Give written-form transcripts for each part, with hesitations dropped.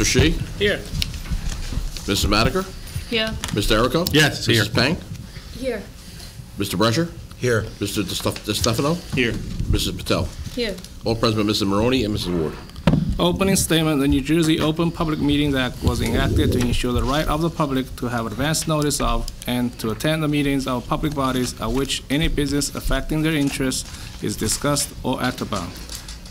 Mr. Shi? Here. Mrs. Madiker? Here. Mr. Errico? Yes, here. Mrs. Pang? Here. Mr. Brescher? Here. Mr. DeStefano? Here. Mrs. Patel? Here. All present by Mrs. Maroney and Mrs. Ward. Opening statement. The New Jersey Open Public Meetings Act was enacted to ensure the right of the public to have advance notice of and to attend the meetings of public bodies at which any business affecting their interests is discussed or acted upon.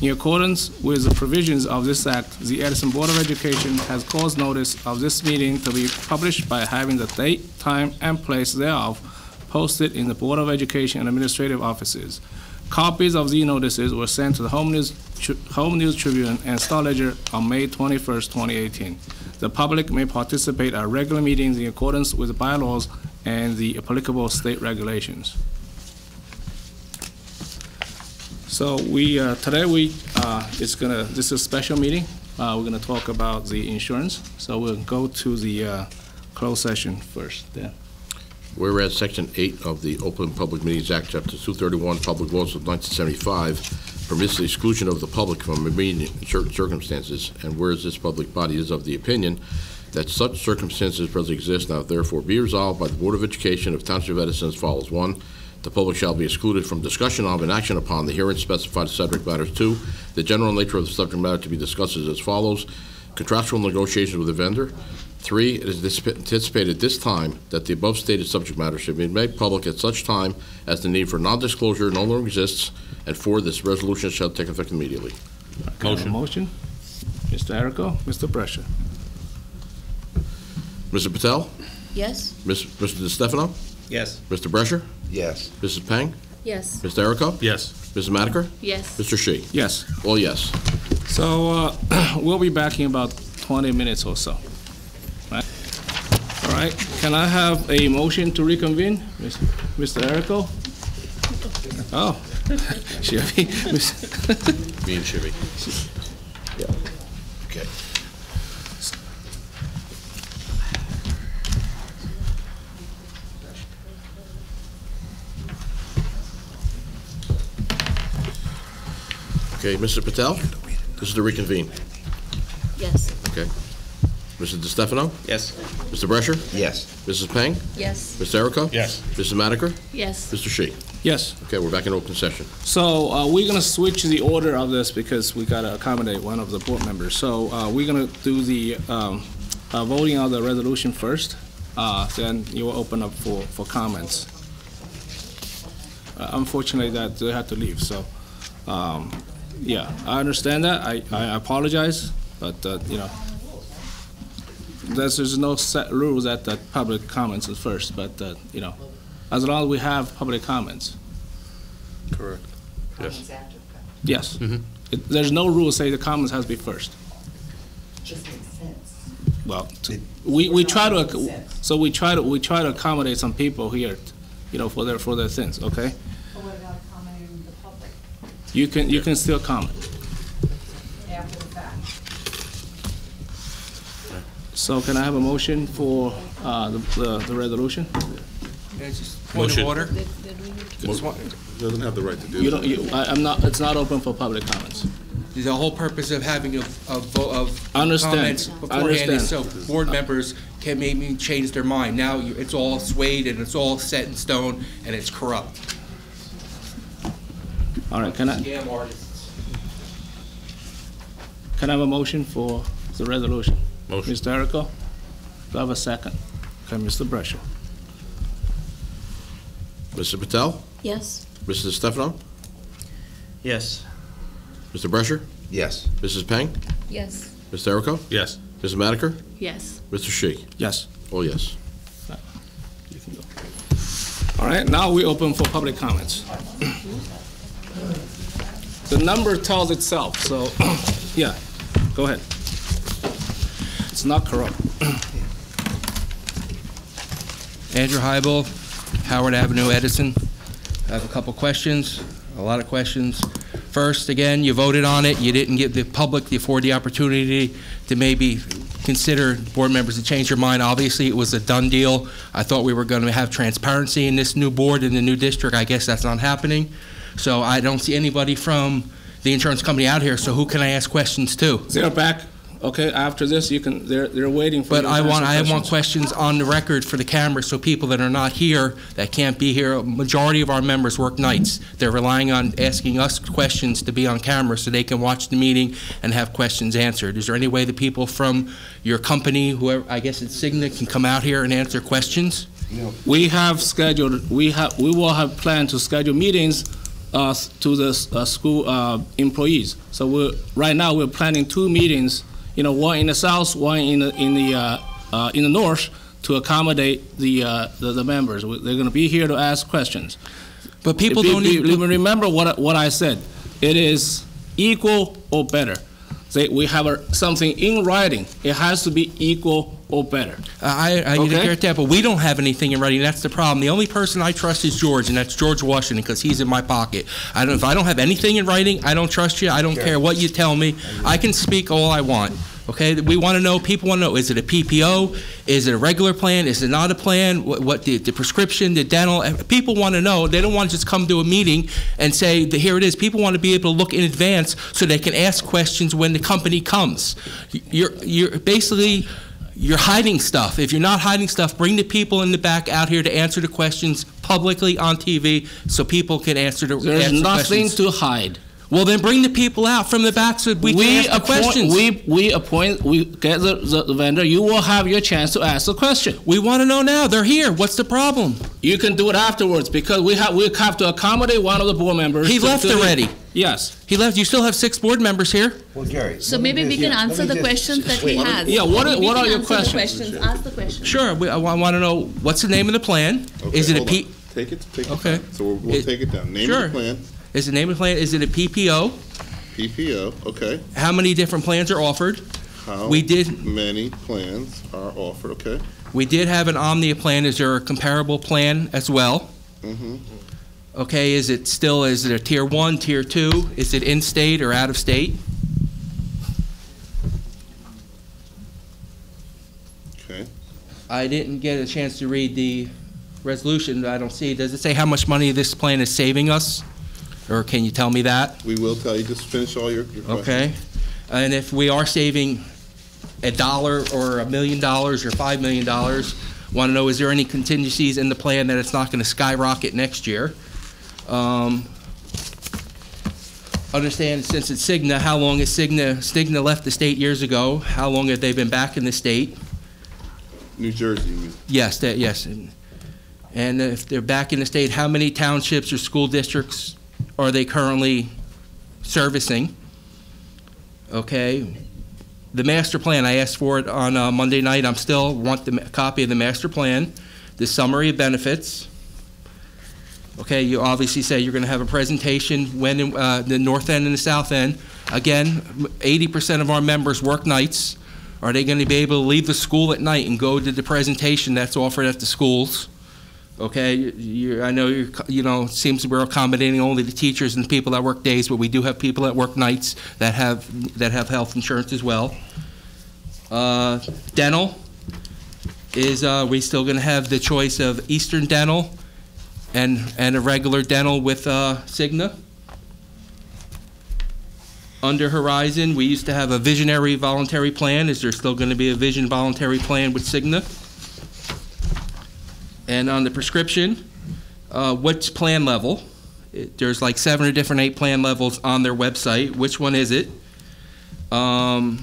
In accordance with the provisions of this act, the Edison Board of Education has caused notice of this meeting to be published by having the date, time, and place thereof posted in the Board of Education and administrative offices. Copies of these notices were sent to the Home News Tribune and Star Ledger on May 21st, 2018. The public may participate at regular meetings in accordance with the bylaws and the applicable state regulations. So today this is a special meeting. We're gonna talk about the insurance. So we'll go to the closed session first. Yeah. Whereas Section 8 of the Open Public Meetings Act, Chapter 231, Public Laws of 1975, permits the exclusion of the public from a meeting in certain circumstances, and whereas this public body is of the opinion that such circumstances presently exist, now therefore be resolved by the Board of Education of Township of Edison as follows. 1, the public shall be excluded from discussion of and action upon the herein specified subject matters. 2, the general nature of the subject matter to be discussed is as follows. Contractual negotiations with the vendor. 3, it is anticipated this time that the above stated subject matter should be made public at such time as the need for non-disclosure no longer exists. And 4, this resolution shall take effect immediately. Motion. Mr. Errico, Mr. Brescia. Mr. Patel? Yes. Mr. DeStefano? Yes. Mr. Brescher? Yes. Mrs. Pang? Yes. Mr. Errico? Yes. Mrs. Madiker? Yes. Mr. Shi? Yes. All yes. So we'll be back in about 20 minutes or so. Right. All right. Can I have a motion to reconvene, Mr. Errico? Oh, Chevy. Me and Chevy. Yeah. Okay. Okay, Mr. Patel, this is to reconvene. Yes. Okay. Mr. DeStefano? Yes. Mr. Brescher? Yes. Mrs. Pang? Yes. Mr. Errico? Yes. Mrs. Madiker? Yes. Mr. Shi? Yes. Okay, we're back in open session. So we're going to switch the order of this because we got to accommodate one of the board members. So we're going to do the voting on the resolution first. Then you will open up for comments. Unfortunately, that they had to leave. So yeah, I understand that. I apologize, but you know, there's no set rules that public comments is first. But you know, as long as we have public comments. Correct. Yes. Yes. Mm-hmm. There's no rule say the comments has to be first. Just makes sense. Well, we try to accommodate some people here, you know, for their things. Okay. But what about accommodating the public You can still comment. after the fact? So can I have a motion for the resolution? Point of order. Doesn't have the right to do You don't. I'm not. It's not open for public comments. The whole purpose of having of Understand. comments beforehand is so board members can maybe change their mind. Now it's all swayed and it's all set in stone and it's corrupt. All right. Can I have a motion for the resolution? Motion. Mr. Errico, do I have a second? Okay, Mr. Brescia. Mr. Patel? Yes. Mrs. Stefano? Yes. Mr. Brescher? Yes. Mrs. Pang? Yes. Mr. Errico? Yes. Mrs. Madiker? Yes. Mr. Shi? Yes. All yes. You can go. All right. Now we open for public comments. The number tells itself. So, yeah. Go ahead. It's not corrupt. Andrew Heibel, Howard Avenue, Edison. I have a couple questions, a lot of questions. First, again, you voted on it. You didn't give the public the opportunity to maybe consider board members to change their mind. Obviously, it was a done deal. I thought we were going to have transparency in this new board, in the new district. I guess that's not happening. So I don't see anybody from the insurance company out here, so who can I ask questions to? They're back Okay, after this, you can, they're waiting for you But to I answer want questions on the record for the camera, so people that are not here, that can't be here, majority of our members work nights. They're relying on asking us questions to be on camera so they can watch the meeting and have questions answered. Is there any way the people from your company, whoever, I guess it's Cigna, can come out here and answer questions? We have scheduled, we will have planned to schedule meetings to the school employees. So right now, we're planning 2 meetings, one in the south, one in the north, to accommodate the members. They're going to be here to ask questions. But people don't even... Remember what I said. It is equal or better. We have something in writing. It has to be equal or better. I need to get that, but we don't have anything in writing. That's the problem. The only person I trust is George, and that's George Washington, because he's in my pocket. If I don't have anything in writing, I don't trust you. I don't care what you tell me. I can speak all I want. Okay, we want to know, people want to know, is it a PPO? Is it a regular plan? Is it not a plan? What the prescription, the dental? People want to know. They don't want to just come to a meeting and say, here it is. People want to be able to look in advance so they can ask questions when the company comes. You're basically, you're hiding stuff. If you're not hiding stuff, bring the people in the back out here to answer the questions publicly on TV so people can answer the questions. There's nothing to hide. Well, then bring the people out from the back so we can ask the questions. We get the vendor. You will have your chance to ask the question. We want to know now. They're here. What's the problem? You can do it afterwards because we have to accommodate one of the board members. He left already. Yes. He left. You still have 6 board members here? Well, Gary. So maybe we can answer the questions that he has. Yeah, what are your questions? Ask the questions. Sure. I want to know, what's the name of the plan? Okay, Is it a hold P? on. Take it Okay. down. So we'll take it down. Name Sure. of the plan. Is the name of the plan, is it a PPO? PPO, okay. How many different plans are offered? How We did- many plans are offered, okay? We did have an Omnia plan. Is there a comparable plan as well? Mm-hmm. Okay, is it a tier 1, tier 2? Is it in-state or out-of-state? Okay. I didn't get a chance to read the resolution. I don't see. Does it say how much money this plan is saving us? Or can you tell me that? We will tell you. Just finish all your questions. Okay. And if we are saving $1 or $1 million or $5 million, want to know, is there any contingencies in the plan that it's not going to skyrocket next year? Understand, since it's Cigna, how long is Cigna left the state years ago? How long have they been back in the state? New Jersey, you mean? Yes, yes. And if they're back in the state, how many townships or school districts are they currently servicing? Okay. The master plan, I asked for it on Monday night. I'm still want the copy of the master plan, the summary of benefits. Okay, you obviously say you're going to have a presentation when in the north end and the south end. Again, 80% of our members work nights. Are they going to be able to leave the school at night and go to the presentation that's offered at the schools? Okay, I know it seems we're accommodating only the teachers and people that work days, but we do have people that work nights that have health insurance as well. Dental is we still going to have the choice of Eastern Dental and a regular dental with Cigna. Under Horizon, we used to have a visionary voluntary plan. Is there still going to be a vision voluntary plan with Cigna? And on the prescription, what's plan level? There's like 7 or different 8 plan levels on their website. Which one is it? On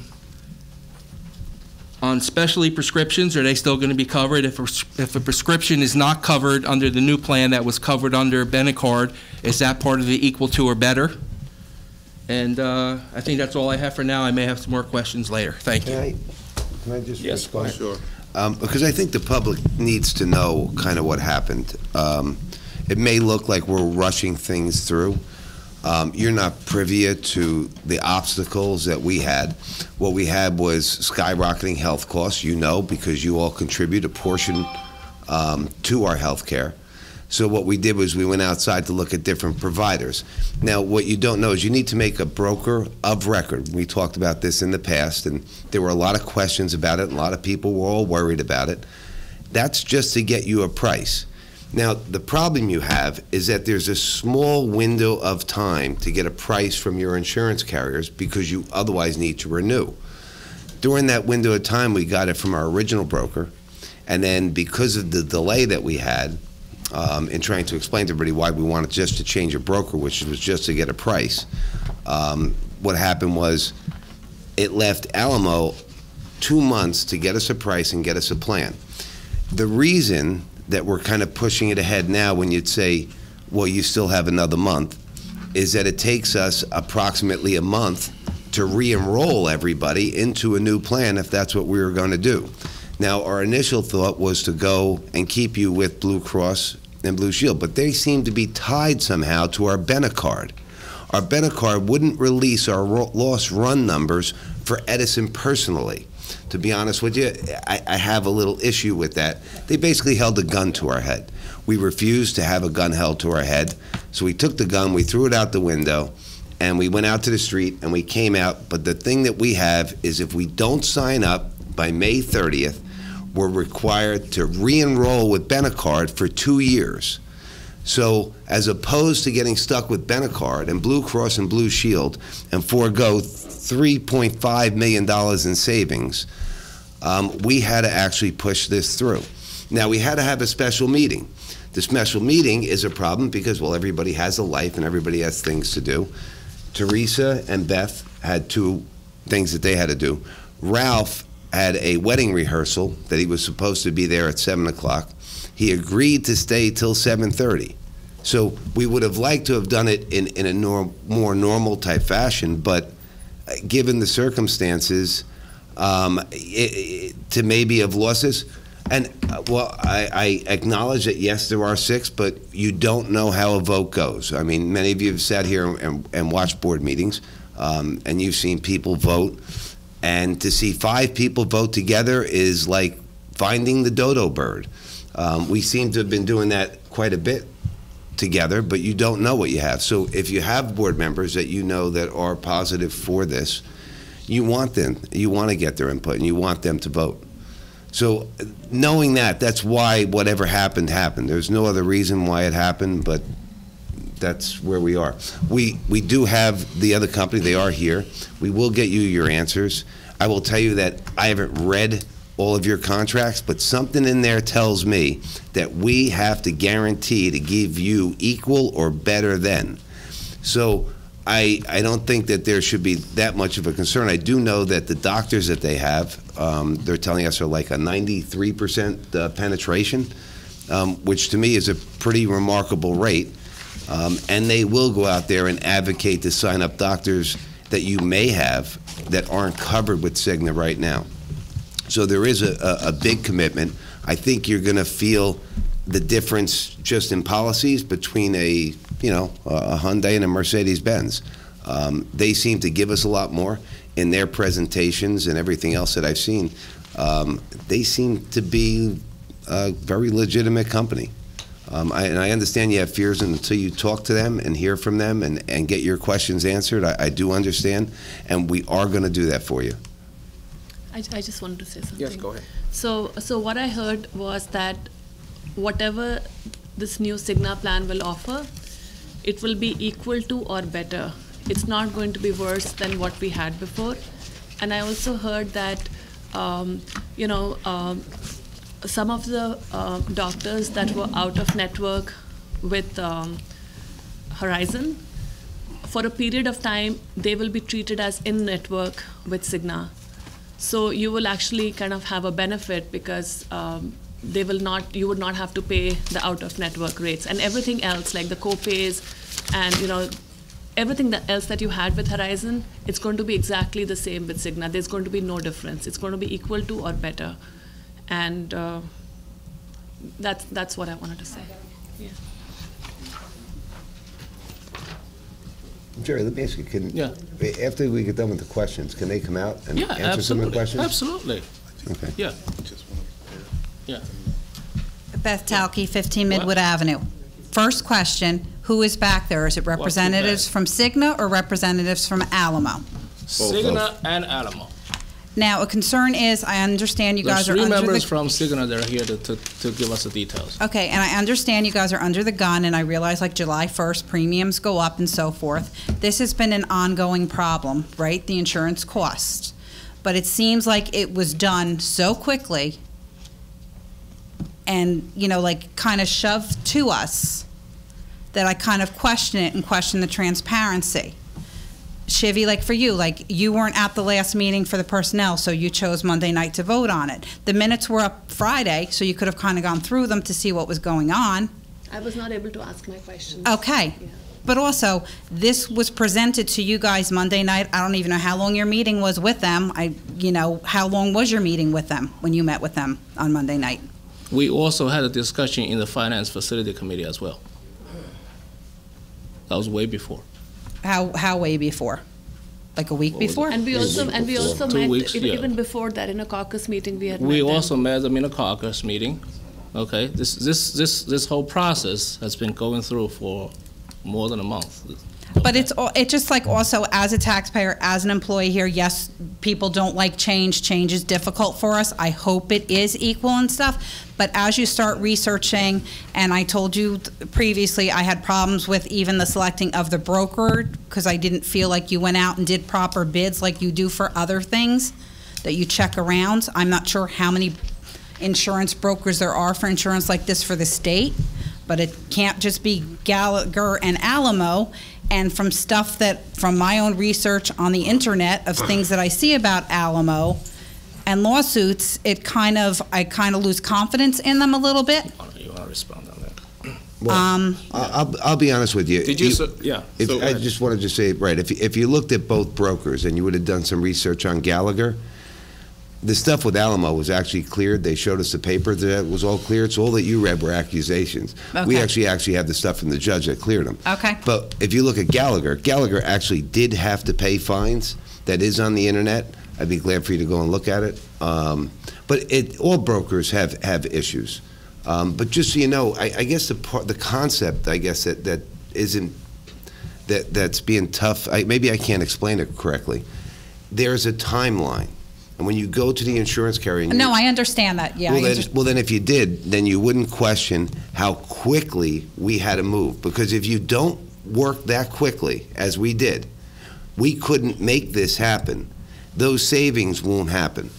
specialty prescriptions, are they still going to be covered? If a prescription is not covered under the new plan that was covered under Benecard, is that part of the equal to or better? And I think that's all I have for now. I may have some more questions later. Thank you. Can I just Yes, respond? Sure. Because I think the public needs to know kind of what happened. It may look like we're rushing things through. You're not privy to the obstacles that we had. What we had was skyrocketing health costs, because you all contribute a portion to our health care. So what we did was we went outside to look at different providers. Now, what you don't know is you need to make a broker of record. We talked about this in the past, and there were a lot of questions about it, and a lot of people were all worried about it. That's just to get you a price. Now, the problem you have is that there's a small window of time to get a price from your insurance carriers because you otherwise need to renew. During that window of time, we got it from our original broker, and then because of the delay that we had in trying to explain to everybody why we wanted just to change a broker, which was just to get a price, what happened was it left Alamo 2 months to get us a price and get us a plan. The reason that we're kind of pushing it ahead now when you'd say, well, you still have another month, is that it takes us approximately a month to re-enroll everybody into a new plan if that's what we were going to do. Now, our initial thought was to go and keep you with Blue Cross and Blue Shield, but they seem to be tied somehow to our Benecard. Our Benecard wouldn't release our loss run numbers for Edison personally. To be honest with you, I have a little issue with that. They basically held a gun to our head. We refused to have a gun held to our head, so we took the gun, we threw it out the window, and we went out to the street and we came out. But the thing that we have is if we don't sign up by May 30th, we're required to re-enroll with Benecard for 2 years. So as opposed to getting stuck with Benecard and Blue Cross and Blue Shield and forego $3.5 million in savings, we had to actually push this through. Now, we had to have a special meeting. The special meeting is a problem because, well, everybody has a life and everybody has things to do. Teresa and Beth had 2 things that they had to do. Ralph had a wedding rehearsal that he was supposed to be there at 7 o'clock. He agreed to stay till 7:30. So we would have liked to have done it in a more normal type fashion, but given the circumstances, to maybe have lost this, and well, I acknowledge that yes, there are 6, but you don't know how a vote goes. I mean, many of you have sat here and watched board meetings, and you've seen people vote, and to see 5 people vote together is like finding the dodo bird. We seem to have been doing that quite a bit together, but you don't know what you have. So if you have board members that you know that are positive for this, you want to get their input and you want them to vote. So knowing that, that's why whatever happened, happened. There's no other reason why it happened, but that's where we are. We do have the other company. They are here. We will get you your answers. I will tell you that I haven't read all of your contracts, but something in there tells me that we have to guarantee to give you equal or better than. So I don't think that there should be that much of a concern. I do know that the doctors that they have, they're telling us are like a 93% penetration, which to me is a pretty remarkable rate. And they will go out there and advocate to sign up doctors that you may have that aren't covered with Cigna right now. So there is a big commitment. I think you're going to feel the difference just in policies between a Hyundai and a Mercedes-Benz. They seem to give us a lot more in their presentations and everything else that I've seen. They seem to be a very legitimate company. And I understand you have fears until you talk to them and hear from them and get your questions answered. I do understand, and we are going to do that for you. I just wanted to say something. Yes, go ahead. So what I heard was that whatever this new Cigna plan will offer, it will be equal to or better. It's not going to be worse than what we had before. And I also heard that, some of the doctors that were out of network with Horizon, for a period of time, they will be treated as in network with Cigna. So you will actually kind of have a benefit because you would not have to pay the out-of-network rates. And everything else, like the co-pays and everything else that you had with Horizon, it's going to be exactly the same with Cigna. There's going to be no difference. It's going to be equal to or better. And that's what I wanted to say. Yeah. Jerry, let me ask you, Yeah. after we get done with the questions, can they come out and Yeah, answer absolutely. some of the questions? Absolutely. Okay. Yeah. Just want to Yeah. Beth Talke, 15 What? Midwood Avenue. First question, who is back there? Is it representatives from Cigna or representatives from Alamo? Cigna and Alamo. Now, a concern is, I understand you There's guys are 3 under members the... from Cigna that are here to give us the details. Okay, and I understand you guys are under the gun, and I realize like July 1st, premiums go up and so forth. This has been an ongoing problem, right? The insurance costs. but it seems like it was done so quickly and, like kind of shoved to us that I kind of question it and question the transparency. Shivy, like for you, like you weren't at the last meeting for the personnel, so you chose Monday night to vote on it. The minutes were up Friday, so you could have kind of gone through them to see what was going on. I was not able to ask my questions. Okay. Yeah. But also, this was presented to you guys Monday night. I don't even know how long your meeting was with them. How long was your meeting with them when you met with them on Monday night? We also had a discussion in the Finance Facility Committee as well. That was way before. How way before? Like a week before? And we also 2 met, weeks, yeah. even before that, in a caucus meeting we had We met them. also met them in a caucus meeting. Okay, this whole process has been going through for more than a month. But it's just like also as a taxpayer, as an employee here, yes, people don't like change. Change is difficult for us. I hope it is equal and stuff. But as you start researching, and I told you previously, I had problems with even the selecting of the broker because I didn't feel like you went out and did proper bids like you do for other things that you check around. I'm not sure how many insurance brokers there are for insurance like this for the state, but it can't just be Gallagher and Alamo. And from my own research on the internet of things that I see about Alamo and lawsuits, I kind of lose confidence in them a little bit. You want to respond on that? Well, I'll be honest with you. Did you? Yeah. I just wanted to say, right, if you looked at both brokers and you would have done some research on Gallagher, the stuff with Alamo was actually cleared. They showed us the paper that was all cleared, so all that you read were accusations. Okay. We actually have the stuff from the judge that cleared them. Okay. But if you look at Gallagher actually did have to pay fines. That is on the internet. I'd be glad for you to go and look at it. But all brokers have issues. But just so you know, I guess the concept, I guess, that isn't, that's being tough, maybe I can't explain it correctly. There's a timeline. And when you go to the insurance carrier... No, I understand that, yeah. Well, then if you did, then you wouldn't question how quickly we had to move. Because if you don't work that quickly, as we did, we couldn't make this happen. Those savings won't happen.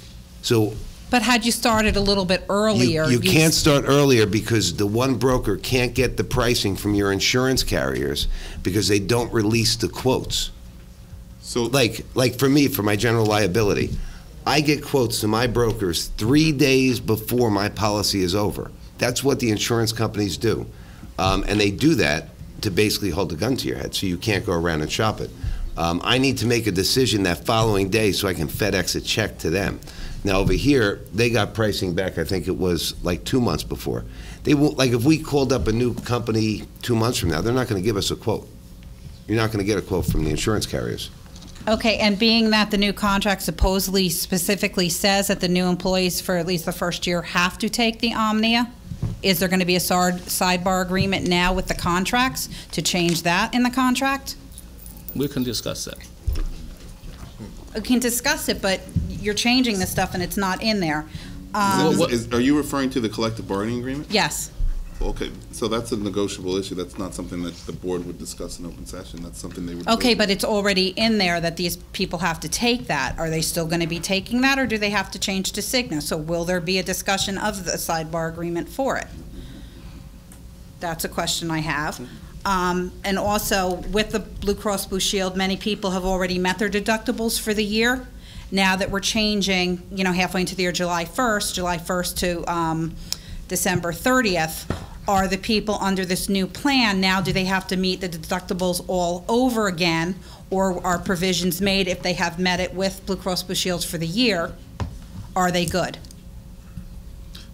So... But had you started a little bit earlier... You can't start earlier because the one broker can't get the pricing from your insurance carriers because they don't release the quotes. So, Like for me, for my general liability, I get quotes to my brokers 3 days before my policy is over. That's what the insurance companies do. And they do that to basically hold the gun to your head so you can't go around and shop it. I need to make a decision that following day so I can FedEx a check to them. Now over here, they got pricing back, I think it was like 2 months before. They won't, like if we called up a new company 2 months from now, they're not going to give us a quote. You're not going to get a quote from the insurance carriers. Okay, and being that the new contract supposedly specifically says that the new employees for at least the first year have to take the Omnia, is there going to be a sidebar agreement now with the contracts to change that in the contract? We can discuss that. We can discuss it, but you're changing this stuff and it's not in there. are you referring to the collective bargaining agreement? Yes. Okay, so that's a negotiable issue. That's not something that the board would discuss in open session. That's something they would... Okay, but it's already in there that these people have to take that. Are they still going to be taking that, or do they have to change to Cigna? So will there be a discussion of the sidebar agreement for it? That's a question I have. And also, with the Blue Cross Blue Shield, many people have already met their deductibles for the year. Now that we're changing, halfway into the year, July 1st to December 30th, are the people under this new plan, now do they have to meet the deductibles all over again, or are provisions made if they have met it with Blue Cross Blue Shields for the year, are they good?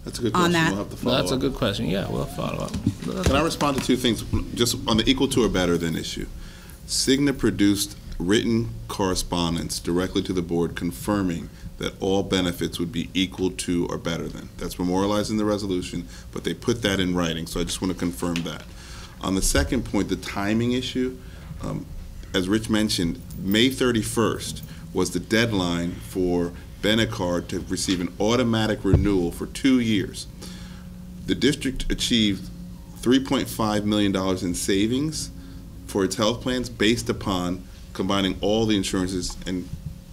That's a good on question. that? We'll have to follow That's a up. good question. Yeah, we'll follow up. Can I respond to two things, just on the equal to or better than issue? Cigna produced written correspondence directly to the board confirming that all benefits would be equal to or better than. That's memorialized in the resolution, but they put that in writing, so I just want to confirm that. On the second point, the timing issue, as Rich mentioned, May 31st was the deadline for Benecard to receive an automatic renewal for 2 years. The district achieved $3.5 million in savings for its health plans based upon combining all the insurances and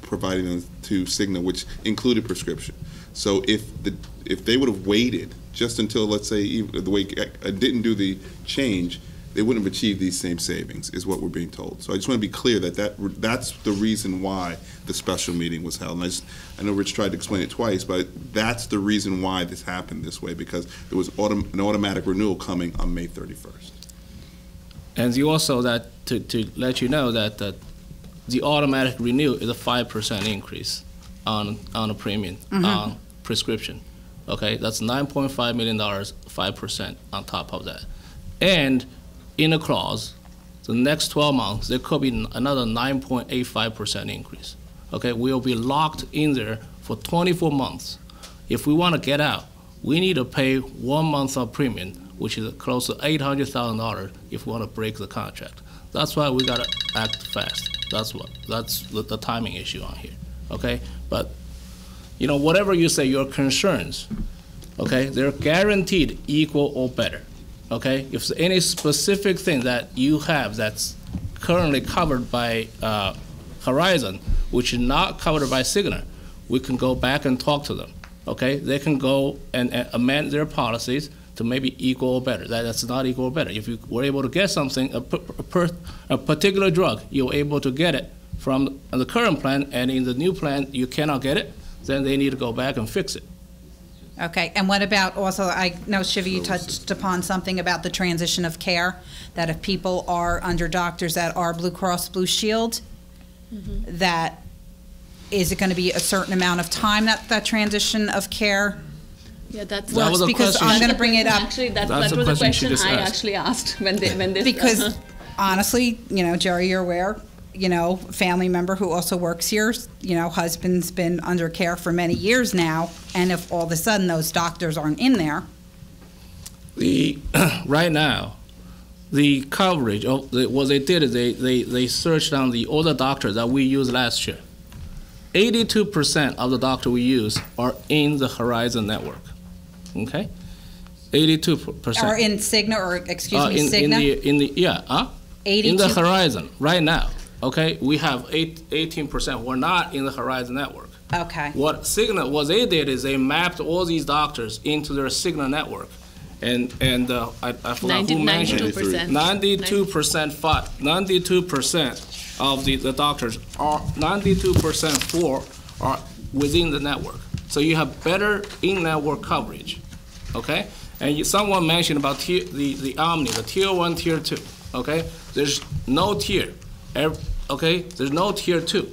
providing them to Cigna, which included prescription. So if they would have waited just until, let's say, the way didn't do the change, they wouldn't have achieved these same savings, is what we're being told. So I just want to be clear that's the reason why the special meeting was held. And I know Rich tried to explain it twice, but that's the reason why this happened this way, because there was an automatic renewal coming on May 31st. And you also, that to let you know that the automatic renew is a 5% increase on a premium on prescription. Okay, that's $9.5 million, 5% on top of that. And in a clause, the next 12 months, there could be another 9.85% increase. Okay, we'll be locked in there for 24 months. If we want to get out, we need to pay 1 month of premium, which is close to $800,000 if we want to break the contract. That's why we got to act fast. That's the timing issue on here. Okay, but you know, whatever you say, your concerns, okay, they're guaranteed equal or better. Okay, if there's any specific thing that you have that's currently covered by Horizon, which is not covered by Cigna, we can go back and talk to them. Okay, they can go and amend their policies to maybe equal or better. That's not equal or better. If you were able to get something, a particular drug, you're able to get it from the current plan, and in the new plan you cannot get it, then they need to go back and fix it. Okay, and what about also, I know Shiva, you touched upon something about the transition of care, that if people are under doctors that are Blue Cross Blue Shield, that is it going to be a certain amount of time that transition of care Yeah, that's That was a because question. I'm going to bring it up Actually, that That's was a a question she question just I asked. actually asked when they because honestly, you know, Jerry, you're aware, you know, family member who also works here, you know, husband's been under care for many years now, and if all of a sudden those doctors aren't in there. Right now, the coverage of what they did is they searched on the other doctors that we used last year. 82% of the doctors we use are in the Horizon network. Okay, 82%. Or in Cigna, or excuse me, Cigna? In the 82 Horizon right now. Okay, we have 18% who are not in the Horizon network. Okay. What they did is they mapped all these doctors into their Cigna network, and I forgot who mentioned it. 92%. 92% of the doctors are 92% are within the network. So you have better in-network coverage, okay? And someone mentioned about the Omni, the tier 1, tier 2, okay? There's no tier, okay? There's no tier 2.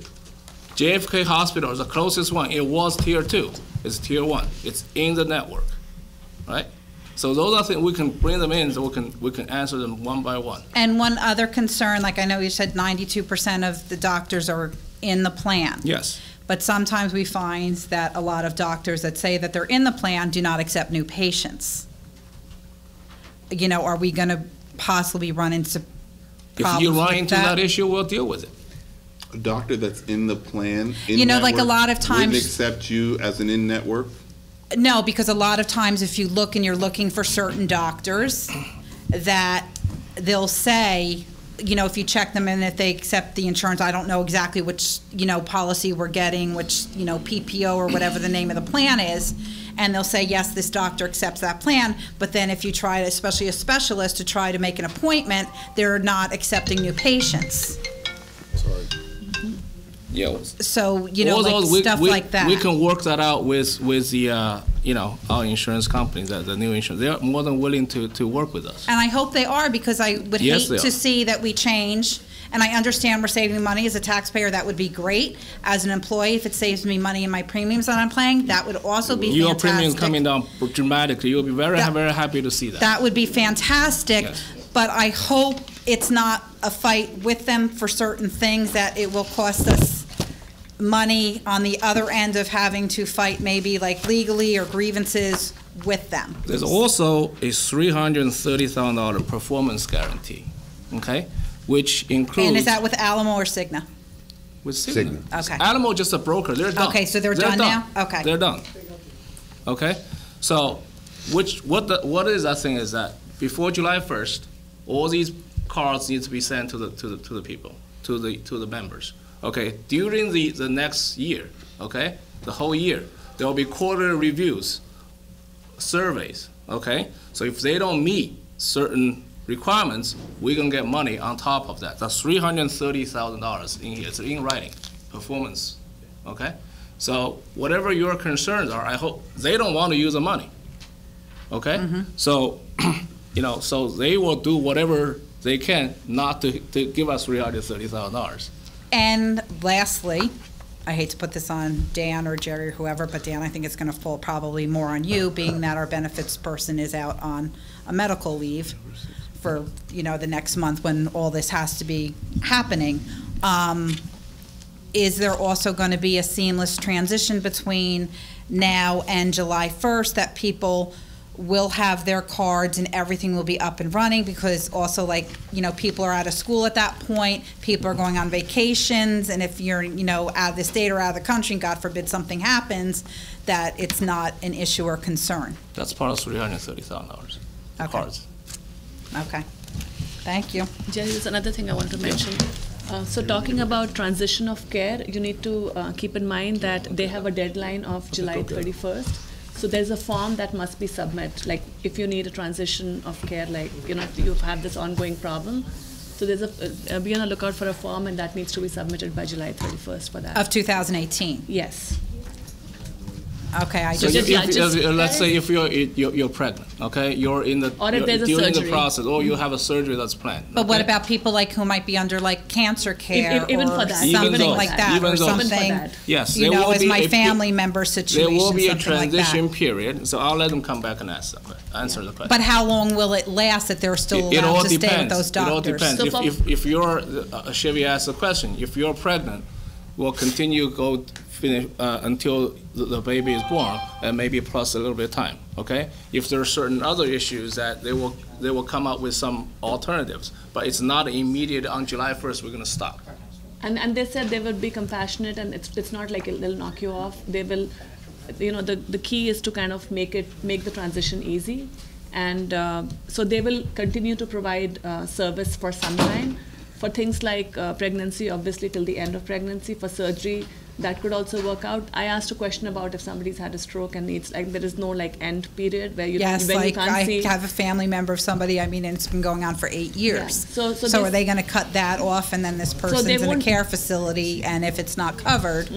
JFK Hospital is the closest one. It was tier 2. It's tier 1. It's in the network, right? So those are things we can bring them in, so we can answer them one by one. And one other concern, like I know you said 92% of the doctors are in the plan. Yes. But sometimes we find that a lot of doctors that say that they're in the plan do not accept new patients. You know, are we going to possibly run into problems If you run with into that issue, we'll deal with it. A doctor that's in the plan, You know, like a lot of wouldn't times- accept you as an in-network? No, because a lot of times if you look and you're looking for certain doctors, that they'll say, you know, if you check them and if they accept the insurance, I don't know exactly which, you know, policy we're getting, which, you know, PPO or whatever the name of the plan is, and they'll say, yes, this doctor accepts that plan, but then if you try, especially a specialist, to try to make an appointment, they're not accepting new patients. Yeah. So, you know, All like those, stuff like that. We can work that out with the, you know, our insurance companies, the new insurance. They're more than willing to work with us. And I hope they are, because I would Yes, hate they to are. see that we change. And I understand we're saving money as a taxpayer. That would be great. As an employee, if it saves me money in my premiums that I'm paying, that would also be Your fantastic. premium coming down dramatically. You'll be very That- very happy to see that. That would be fantastic. Yes. But I hope it's not a fight with them for certain things, that it will cost us money on the other end of having to fight maybe like legally or grievances with them. There's also a $330,000 performance guarantee, okay, which includes. And is that with Alamo or Cigna? with Cigna? Okay. Alamo just a broker. They're done. Okay, so they're done now? Okay. They're done. Okay, so what is that thing is that before July 1st, all these cards need to be sent to the people, to the members. okay, during the next year, okay, the whole year, there will be quarterly reviews, surveys, okay? So if they don't meet certain requirements, we're gonna get money on top of that. That's $330,000 in here, it's in writing, performance, okay? So whatever your concerns are, I hope, they don't want to use the money, okay? So, so they will do whatever they can not to give us $330,000. And lastly, I hate to put this on Dan or Jerry or whoever, but Dan, I think it's going to fall probably more on you, being that our benefits person is out on a medical leave for, the next month when all this has to be happening. Is there also going to be a seamless transition between now and July 1st that people will have their cards and everything will be up and running? Because also, people are out of school at that point, people are going on vacations, and if you're, out of the state or out of the country, and God forbid something happens, that it's not an issue or concern. That's part of $330,000 Okay. cards. Okay. Thank you. Jerry, there's another thing I want to mention. So talking about transition of care, you need to keep in mind that they have a deadline of July 31st. So there's a form that must be submitted, like if you need a transition of care, if you have this ongoing problem. So there's be on the lookout for a form, and that needs to be submitted by July 31st for that. Of 2018? Yes. Okay, So let's say if you're pregnant, okay, you're in the Or if there's a during surgery. the process, or you have a surgery that's planned. But what okay? about people who might be under cancer care Even or for that. Even something those. like that, Even or those. something, Even for that. Yes, there will as be my a- family member situation, There will be a something like transition that. period, so I'll let them come back and answer the question. But how long will it last that they're still It all allowed to stay with depends. those It all doctors? depends. So If you're, Chevy asked the question, if you're pregnant, we'll continue finish until the baby is born, and maybe plus a little bit of time, okay? If there are certain other issues that they will come up with some alternatives, but it's not immediate on July 1st, we're gonna stop. And they said they will be compassionate, and it's not like they'll knock you off. They will, the key is to kind of make the transition easy, and so they will continue to provide service for some time. For things like pregnancy, obviously till the end of pregnancy. For surgery, that could also work out. I asked a question about if somebody's had a stroke and needs, there is no end period where you Yes, when you can't I see. have a family member of somebody, and it's been going on for 8 years. Yeah. So So are they going to cut that off, and then this person's in a won't- care facility, and if it's not covered,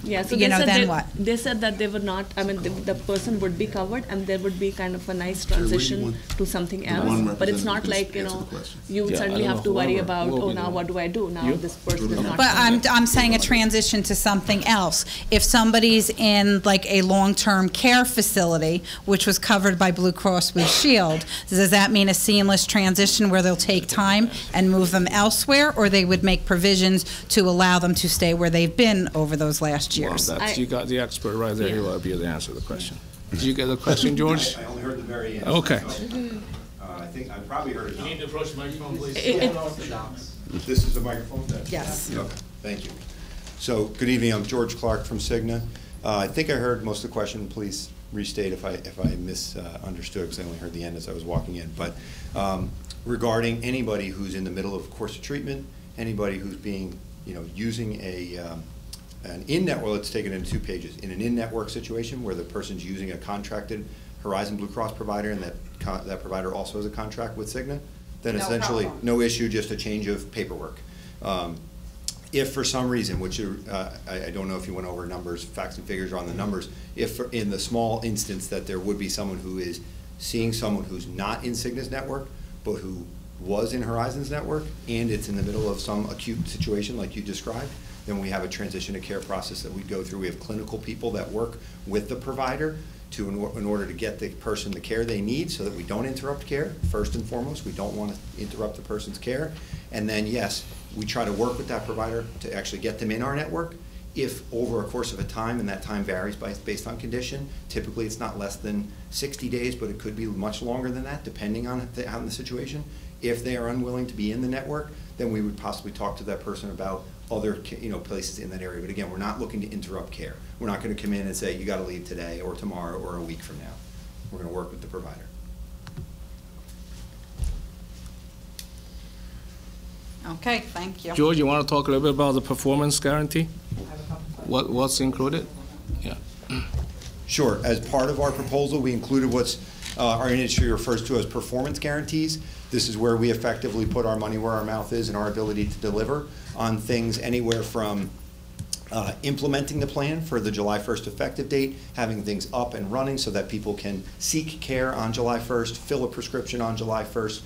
Yeah, so You they know, said then what? They said that they would not, the person would be covered, and there would be kind of a nice transition to something one else. But it's representative not can like, answer the question. you Yeah, I suddenly don't have know to worry whoever about, will be now the what do I do? Now You? this person is not. But coming. I'm saying a transition to something else. If somebody's in a long-term care facility, which was covered by Blue Cross Blue Shield, does that mean a seamless transition where they'll take time and move them elsewhere, or they would make provisions to allow them to stay where they've been over those last Well, years? you got the expert right there, he will be able to answer the question. Did you get the question, George? I only heard the very end. Okay. I think I probably heard it. to approach the microphone, please. This is the microphone? Yes. Okay, thank you. So, good evening, I'm George Clark from Cigna. I think I heard most of the question, please restate if I misunderstood, because I only heard the end as I was walking in. But regarding anybody who's in the middle of a course of treatment, anybody who's being, using an in-network, let's take it in 2 pages, in an in-network situation where the person's using a contracted Horizon Blue Cross provider, and that provider also has a contract with Cigna, then No essentially, problem. no issue, just a change of paperwork. If for some reason, which I don't know if you went over numbers, facts and figures on the numbers, if in the small instance that there would be someone who is seeing someone who's not in Cigna's network, but who was in Horizon's network, and it's in the middle of some acute situation like you described, then we have a transition to care process that we go through. We have clinical people that work with the provider in order to get the person the care they need so that we don't interrupt care. First and foremost, we don't want to interrupt the person's care. And then, yes, we try to work with that provider to actually get them in our network. If over a course of a time, and that time varies based on condition, typically it's not less than 60 days, but it could be much longer than that, depending on the situation. If they are unwilling to be in the network, then we would possibly talk to that person about other places in that area. But again, we're not looking to interrupt care. We're not going to come in and say, you got to leave today or tomorrow or a week from now. We're going to work with the provider. Okay, thank you. George, you want to talk a little bit about the performance guarantee? What's included? Yeah. Sure. As part of our proposal, we included what's our industry refers to as performance guarantees. This is where we effectively put our money where our mouth is and our ability to deliver on things anywhere from implementing the plan for the July 1st effective date, having things up and running so that people can seek care on July 1st, fill a prescription on July 1st,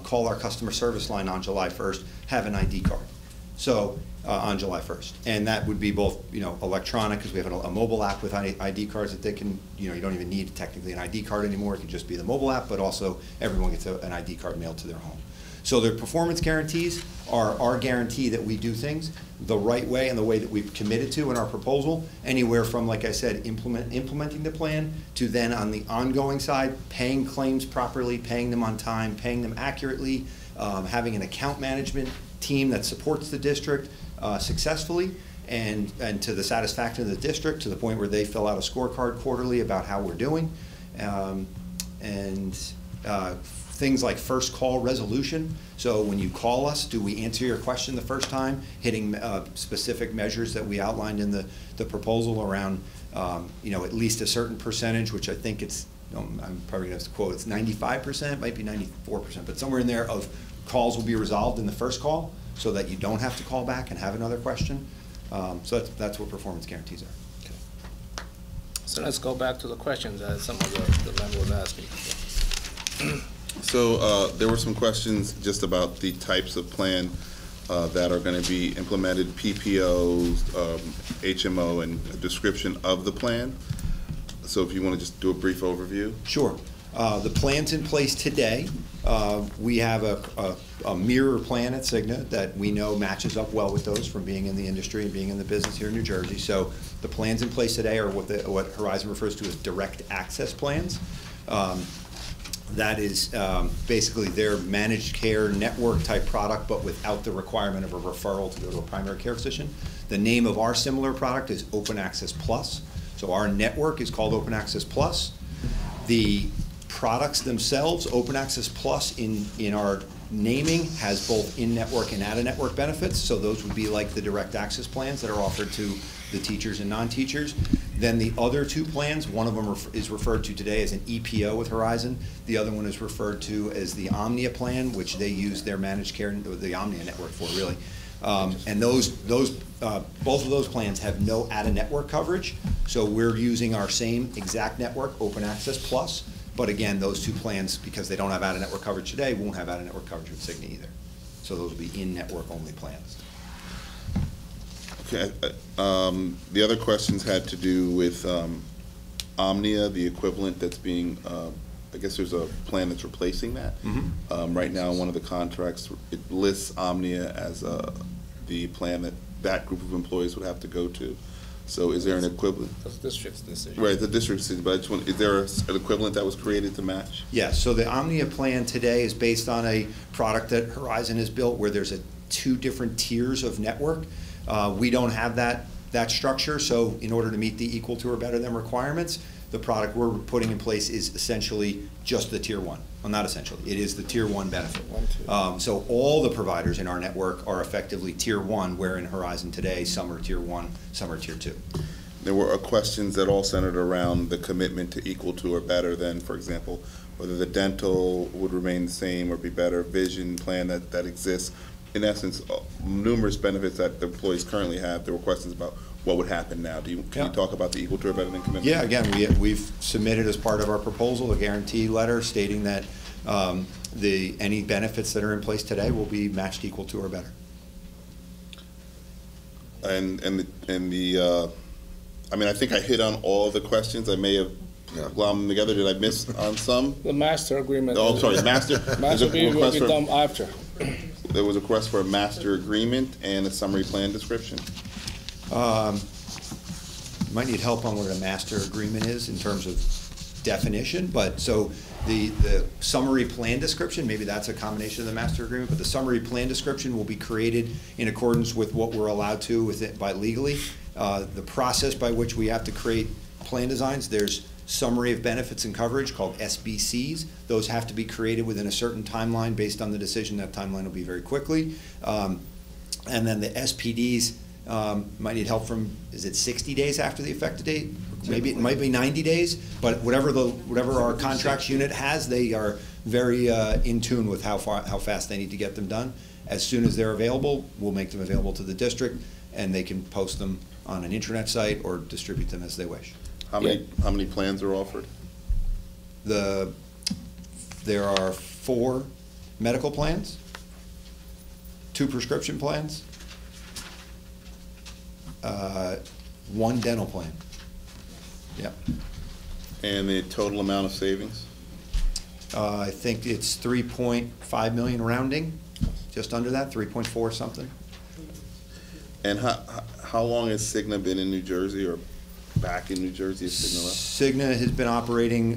call our customer service line on July 1st, have an ID card. So on July 1st. And that would be both, electronic, because we have a mobile app with ID cards that they can, you don't even need technically an ID card anymore. It can just be the mobile app, but also everyone gets an ID card mailed to their home. So the performance guarantees are our guarantee that we do things the right way and the way that we've committed to in our proposal, anywhere from, like I said, implementing the plan to then on the ongoing side, paying claims properly, paying them on time, paying them accurately, having an account management team that supports the district successfully and to the satisfaction of the district, to the point where they fill out a scorecard quarterly about how we're doing. Things like first call resolution. So when you call us, do we answer your question the first time? Hitting specific measures that we outlined in the proposal around, at least a certain percentage, which I think it's, I'm probably gonna have to quote, it's 95%, might be 94%, but somewhere in there of calls will be resolved in the first call so that you don't have to call back and have another question. So that's what performance guarantees are. Okay. So let's go back to the questions that some of the member was asking. So there were some questions just about the types of plan that are going to be implemented, PPOs, HMO, and a description of the plan. So if you want to just do a brief overview. Sure. The plans in place today, we have a mirror plan at Cigna that we know matches up well with those from being in the industry and being in the business here in New Jersey. So the plans in place today are what Horizon refers to as direct access plans. That is basically their managed care network type product, but without the requirement of a referral to go to a primary care physician. The name of our similar product is Open Access Plus. So our network is called Open Access Plus. The products themselves, Open Access Plus in our naming has both in-network and out-of-network benefits. So those would be like the direct access plans that are offered to the teachers and non-teachers. Then the other two plans, one of them is referred to today as an EPO with Horizon. The other one is referred to as the Omnia plan, which they use their managed care, the Omnia network for, really. And both of those plans have no out-of-network coverage. So we're using our same exact network, Open Access Plus. But again, those two plans, because they don't have out-of-network coverage today, won't have out-of-network coverage with Cigna either. So those will be in-network only plans. Okay. The other questions had to do with Omnia, the equivalent that's being, I guess there's a plan that's replacing that. Mm-hmm. Right now, one of the contracts, it lists Omnia as the plan that group of employees would have to go to. So is there an equivalent? That's the district's decision. Right, the district's decision, but I just want, is there an equivalent that was created to match? Yes, so the Omnia plan today is based on a product that Horizon has built where there's two different tiers of network. We don't have that structure, so in order to meet the equal to or better than requirements, the product we're putting in place is essentially just the tier one. Well, not essentially, it is the tier one benefit. So all the providers in our network are effectively tier one, where in Horizon today, some are tier one, some are tier two. There were questions that all centered around the commitment to equal to or better than, for example, whether the dental would remain the same or be better, vision plan that exists. In essence, numerous benefits that the employees currently have. There were questions about what would happen now. Can you talk about the equal to or better than commitment? Yeah, again, we've submitted as part of our proposal a guarantee letter stating that any benefits that are in place today will be matched equal to or better. And I mean, I think I hit on all of the questions. I may have glommed them together. Did I miss on some? The master agreement. Oh, sorry, master. Master agreement will be done after. There was a request for a master agreement and a summary plan description. Might need help on what a master agreement is in terms of definition, but so the summary plan description, maybe that's a combination of the master agreement, but the summary plan description will be created in accordance with what we're allowed to with it by legally. The process by which we have to create plan designs, there's summary of benefits and coverage called SBCs. Those have to be created within a certain timeline based on the decision. That timeline will be very quickly. And then the SPDs might need help from, is it 60 days after the effective date? Maybe it might be 90 days, but whatever our contracts unit has, they are very in tune with how fast they need to get them done. As soon as they're available, we'll make them available to the district, and they can post them on an intranet site or distribute them as they wish. How many plans are offered? There are 4 medical plans, 2 prescription plans, 1 dental plan. Yep. And the total amount of savings? I think it's 3.5 million rounding, just under that, 3.4 something. And how long has Cigna been in New Jersey, or back in New Jersey? Has Cigna left? Cigna has been operating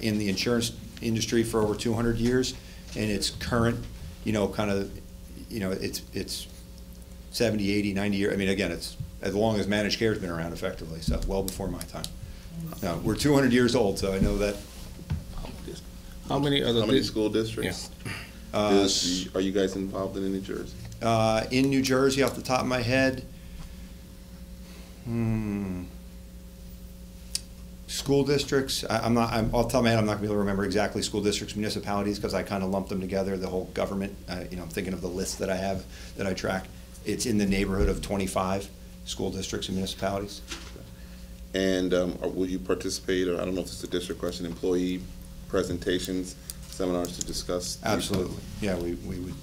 in the insurance industry for over 200 years, and its current, it's 70, 80, 90 years. I mean, again, it's as long as managed care has been around effectively, so well before my time. No, we're 200 years old, so I know that. How many school districts? Yeah. Are you guys involved in New Jersey? In New Jersey, off the top of my head, school districts, off the top of my head, I'm not gonna be able to remember exactly school districts, municipalities, because I kind of lump them together, the whole government. I'm thinking of the list that I have, that I track. It's in the neighborhood of 25 school districts and municipalities. And will you participate, or I don't know if it's a district question, employee presentations, seminars to discuss? Absolutely. Yeah, we would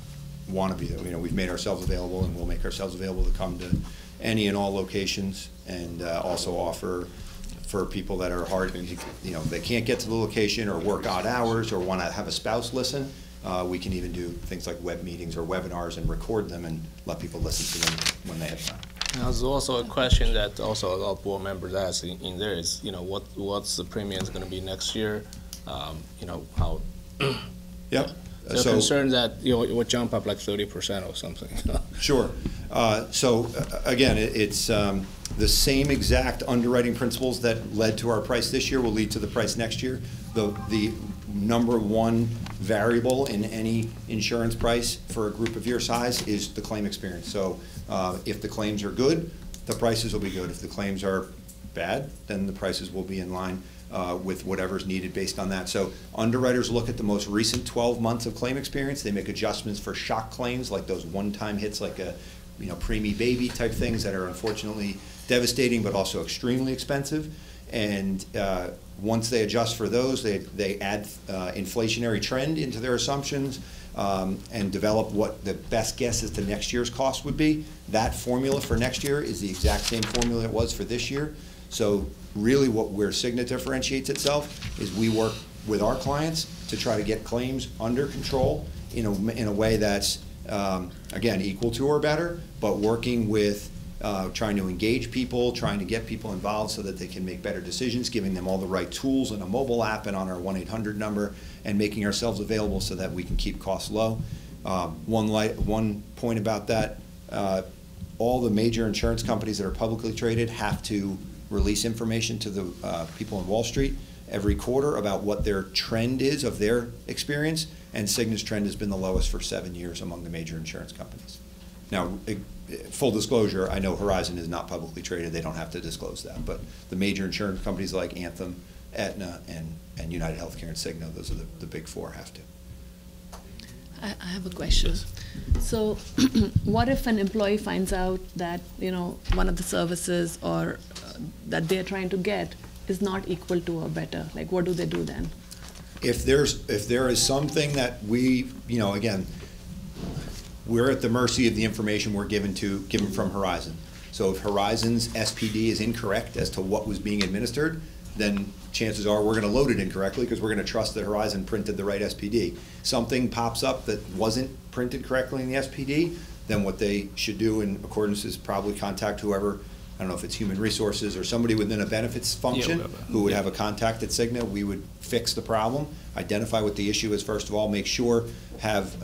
want to be there. We've made ourselves available, and we'll make ourselves available to come to any and all locations, and also offer for people that are hard, they can't get to the location or work odd hours or want to have a spouse listen. We can even do things like web meetings or webinars and record them and let people listen to them when they have time. There's also a question that also a lot of board members ask in there is, what's the premiums going to be next year? How. Yep. They're concerned that it would jump up like 30% or something. Sure. Again, it's the same exact underwriting principles that led to our price this year will lead to the price next year. The number one variable in any insurance price for a group of your size is the claim experience. So if the claims are good, the prices will be good. If the claims are bad, then the prices will be in line with whatever's needed based on that. So underwriters look at the most recent 12 months of claim experience. They make adjustments for shock claims, like those one-time hits, like a preemie baby type things that are unfortunately devastating but also extremely expensive. And once they adjust for those, they add inflationary trend into their assumptions and develop what the best guess as to next year's cost would be. That formula for next year is the exact same formula it was for this year. So really where Cigna differentiates itself is we work with our clients to try to get claims under control in a way that's, again, equal to or better, but working with trying to engage people, trying to get people involved so that they can make better decisions, giving them all the right tools in a mobile app and on our 1-800 number, and making ourselves available so that we can keep costs low. One point about that, all the major insurance companies that are publicly traded have to release information to the people on Wall Street every quarter about what their trend is of their experience, and Cigna's trend has been the lowest for 7 years among the major insurance companies. Now, full disclosure, I know Horizon is not publicly traded. They don't have to disclose that. But the major insurance companies like Anthem, Aetna, and United Healthcare and Cigna, those are the big four have to. I have a question. So what if an employee finds out that, one of the services or that they're trying to get is not equal to or better? Like, what do they do then? If there is something that we, again, we're at the mercy of the information we're given from Horizon. So if Horizon's SPD is incorrect as to what was being administered, then chances are we're going to load it incorrectly because we're going to trust that Horizon printed the right SPD. Something pops up that wasn't printed correctly in the SPD, then what they should do in accordance is probably contact whoever, I don't know if it's human resources or somebody within a benefits function who would have a contact at Cigna. We would fix the problem, identify what the issue is first of all, make sure have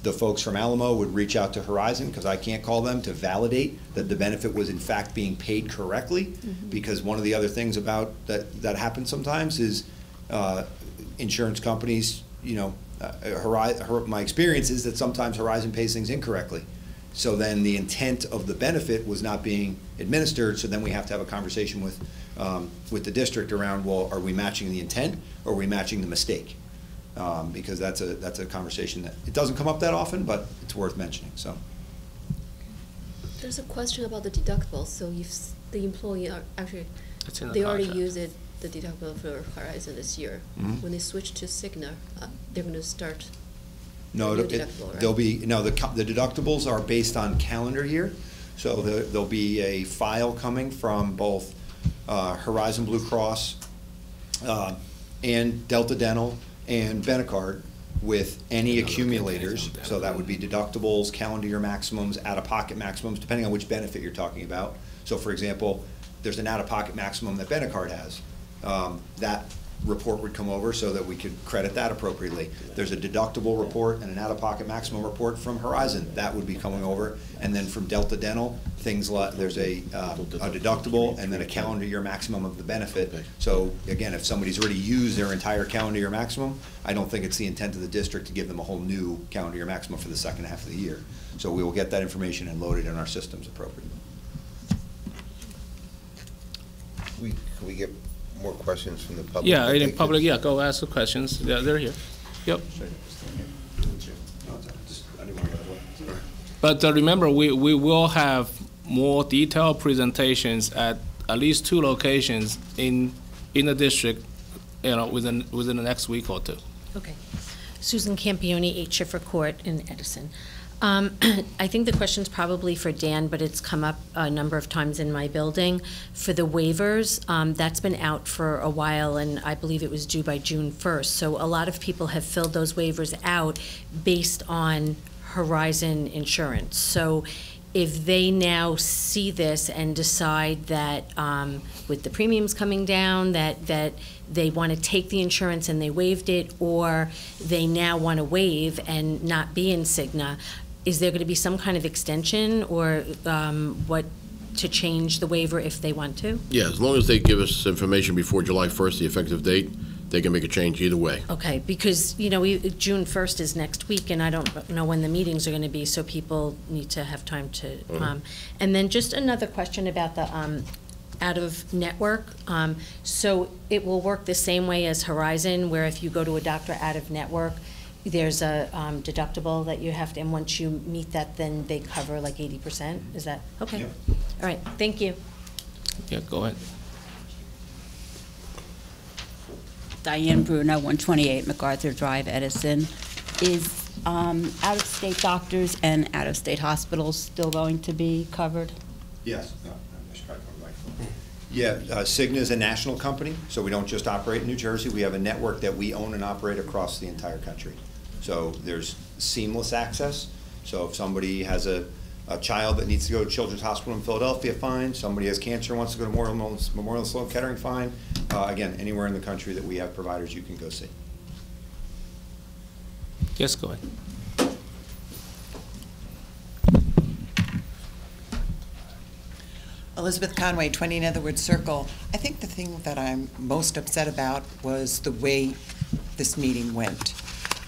the folks from Alamo would reach out to Horizon, because I can't call them, to validate that the benefit was in fact being paid correctly. Because one of the other things about that happens sometimes is insurance companies, my experience is that sometimes Horizon pays things incorrectly. So then the intent of the benefit was not being administered, so then we have to have a conversation with the district around, well, are we matching the intent or are we matching the mistake? Because that's a conversation that, it doesn't come up that often, but it's worth mentioning, so. There's a question about the deductible, so if the employee are actually, It's in the they already contract. use it, the deductible for Horizon this year. When they switch to Cigna, they're gonna start No, the new it- deductible, right? there'll be, no, the deductibles are based on calendar year. So there'll be a file coming from both Horizon Blue Cross and Delta Dental and Benecard with any accumulators. So that would be deductibles, calendar year maximums, out-of-pocket maximums, depending on which benefit you're talking about. So for example, there's an out-of-pocket maximum that Benecard has. That report would come over so that we could credit that appropriately. There's a deductible report and an out-of-pocket maximum report from Horizon. That would be coming over. And then from Delta Dental, things like, there's a deductible and then a calendar year maximum of the benefit. So again, if somebody's already used their entire calendar year maximum, I don't think it's the intent of the district to give them a whole new calendar year maximum for the second half of the year. So we will get that information and load it in our systems appropriately. Can we get more questions from the public? Yeah, I in think public, it's- yeah, go ask the questions. Yeah, they're here. Yep. But remember, we will have more detailed presentations at least 2 locations in the district, within the next week or 2. Okay. Susan Campione, 8 Schiffer Court in Edison. I think the question's probably for Dan, but it's come up a number of times in my building. For the waivers, that's been out for a while, and I believe it was due by June 1st. So a lot of people have filled those waivers out based on Horizon Insurance. So if they now see this and decide that with the premiums coming down, that they want to take the insurance and they waived it, or they now want to waive and not be in Cigna, is there going to be some kind of extension or what to change the waiver if they want to? Yeah, as long as they give us information before July 1st, the effective date, they can make a change either way. Okay, because, June 1st is next week, and I don't know when the meetings are going to be, so people need to have time to, and then just another question about the out-of-network. So it will work the same way as Horizon, where if you go to a doctor out-of-network, there's a deductible that you have to, and once you meet that, then they cover like 80%? Is that, okay. Yep. All right, thank you. Yeah, go ahead. Diane Bruno, 128 MacArthur Drive, Edison. Is out-of-state doctors and out-of-state hospitals still going to be covered? Yes. Yeah, Cigna is a national company, so we don't just operate in New Jersey. We have a network that we own and operate across the entire country. So there's seamless access. So if somebody has a child that needs to go to Children's Hospital in Philadelphia, fine. Somebody has cancer and wants to go to Memorial Sloan Kettering, fine. Again, anywhere in the country that we have providers you can go see. Yes, go ahead. Elizabeth Conway, 20 Netherwood Circle. I think the thing that I'm most upset about was the way this meeting went.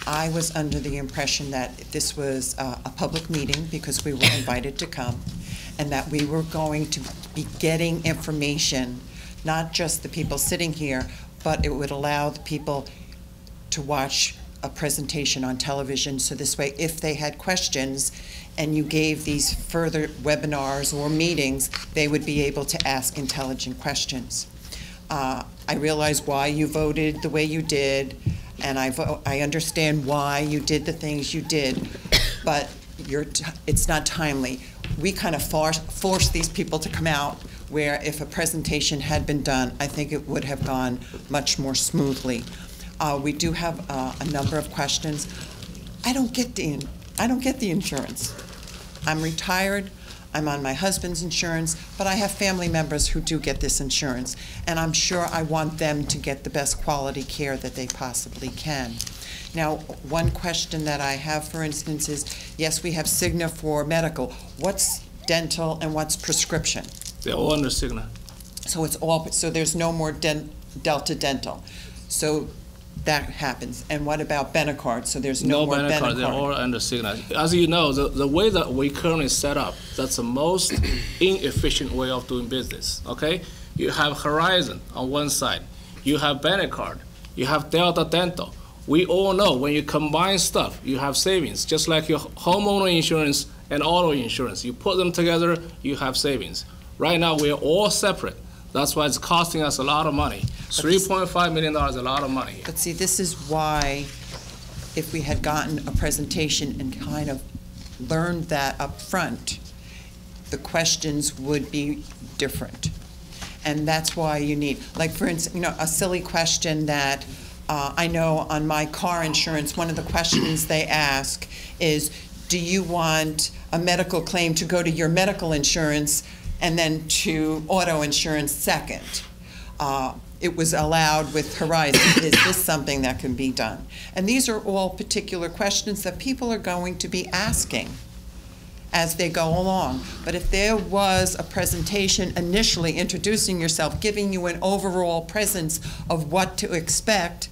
I was under the impression that this was a public meeting because we were invited to come, and that we were going to be getting information, not just the people sitting here, but it would allow the people to watch a presentation on television, so this way, if they had questions and you gave these further webinars or meetings, they would be able to ask intelligent questions. I realize why you voted the way you did, and I understand why you did the things you did, but it's not timely. We kind of forced these people to come out, where if a presentation had been done, I think it would have gone much more smoothly. We do have a number of questions. I don't get the insurance. I'm retired. I'm on my husband's insurance, but I have family members who do get this insurance, and I'm sure I want them to get the best quality care that they possibly can. Now, one question that I have, for instance, is, yes, we have Cigna for medical. What's dental and what's prescription? They're all under Cigna. So it's all, so there's no more Delta Dental. So that happens. And what about Benecard? So there's no more Benecard. They're all under Cigna. As you know, the way that we currently set up, that's the most inefficient way of doing business, okay? You have Horizon on one side. You have Benecard. You have Delta Dental. We all know when you combine stuff, you have savings, just like your homeowner insurance and auto insurance. You put them together, you have savings. Right now, we're all separate. That's why it's costing us a lot of money. $3.5 million is a lot of money. But see, this is why, if we had gotten a presentation and kind of learned that up front, the questions would be different. And that's why you need, like for instance, you know, a silly question that I know on my car insurance, one of the questions they ask is, do you want a medical claim to go to your medical insurance and then to auto insurance second? It was allowed with Horizon. Is this something that can be done? And these are all particular questions that people are going to be asking as they go along. But if there was a presentation initially introducing yourself, giving you an overall presence of what to expect,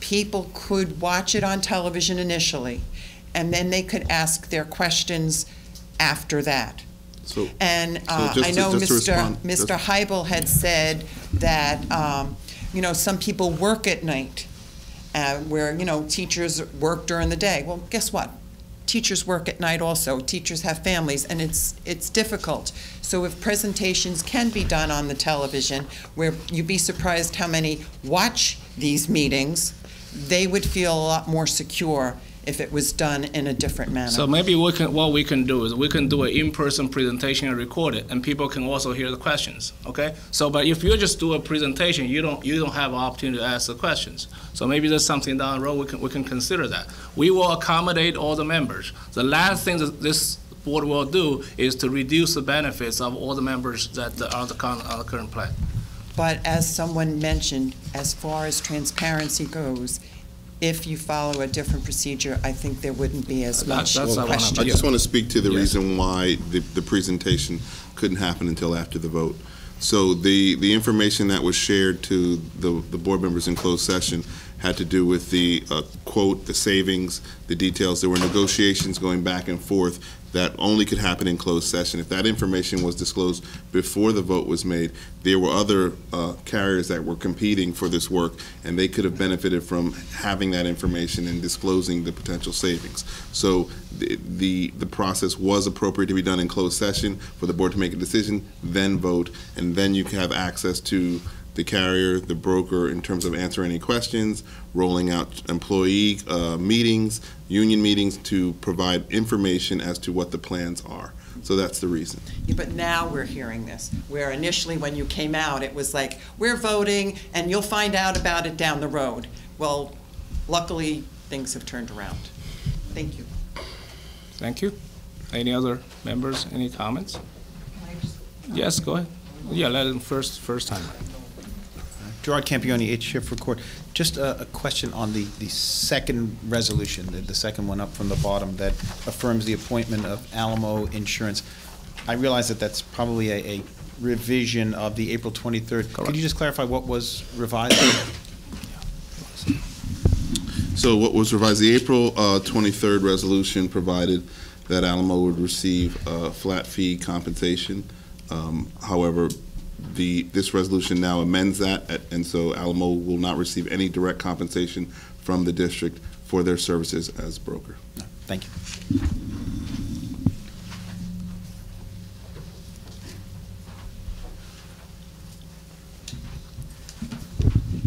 people could watch it on television initially, and then they could ask their questions after that. And I know Mr. Heibel had said that, you know, some people work at night, where, you know, teachers work during the day. Well, guess what? Teachers work at night also. Teachers have families, and it's difficult. So if presentations can be done on the television, where you'd be surprised how many watch these meetings, they would feel a lot more secure if it was done in a different manner. So maybe what we can do is we can do an in-person presentation and record it, and people can also hear the questions. Okay. So, but if you just do a presentation, you don't have an opportunity to ask the questions. So maybe there's something down the road we can consider that. We will accommodate all the members. The last thing that this board will do is to reduce the benefits of all the members that are on the current plan. But as someone mentioned, as far as transparency goes, if you follow a different procedure, I think there wouldn't be as much question. I just want to speak to the reason why the presentation couldn't happen until after the vote. So the information that was shared to the board members in closed session had to do with the quote, the savings, the details. There were negotiations going back and forth that only could happen in closed session. If that information was disclosed before the vote was made, there were other carriers that were competing for this work, and they could have benefited from having that information and disclosing the potential savings. So the process was appropriate to be done in closed session for the board to make a decision, then vote, and then you can have access to the carrier, the broker, in terms of answering any questions, rolling out employee meetings, union meetings to provide information as to what the plans are. So that's the reason. Yeah, but now we're hearing this, where initially when you came out, it was like, we're voting and you'll find out about it down the road. Well, luckily, things have turned around. Thank you. Thank you. Any other members, any comments? Yes, go ahead. Yeah, let him first time. Gerard Campione, 8th Shift Record. Just a question on the second resolution, the second one up from the bottom that affirms the appointment of Alamo Insurance. I realize that that's probably a revision of the April 23rd. Correct. Could you just clarify what was revised? So what was revised, the April 23rd resolution provided that Alamo would receive flat fee compensation. However, this resolution now amends that, and so Alamo will not receive any direct compensation from the district for their services as broker. Thank you.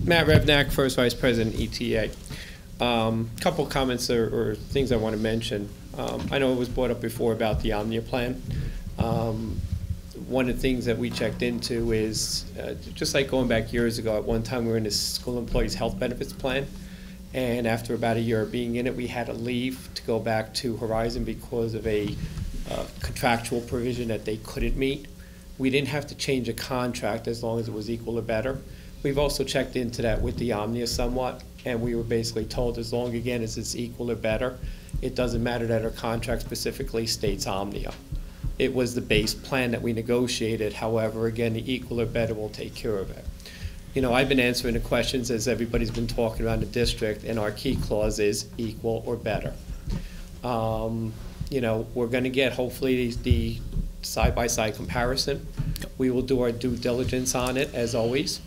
Matt Revnak, First Vice President, ETA. Couple comments or things I want to mention. I know it was brought up before about the Omnia plan. One of the things that we checked into is, just like going back years ago, at one time we were in this school employees health benefits plan, and after about a year of being in it, we had to leave to go back to Horizon because of a contractual provision that they couldn't meet. We didn't have to change a contract as long as it was equal or better. We've also checked into that with the Omnia somewhat. And we were basically told, as long, again, as it's equal or better, it doesn't matter that our contract specifically states Omnia. It was the base plan that we negotiated. However, again, the equal or better will take care of it. You know, I've been answering the questions as everybody's been talking around the district, and our key clause is equal or better. You know, we're going to get, hopefully, the side-by-side comparison. We will do our due diligence on it, as always.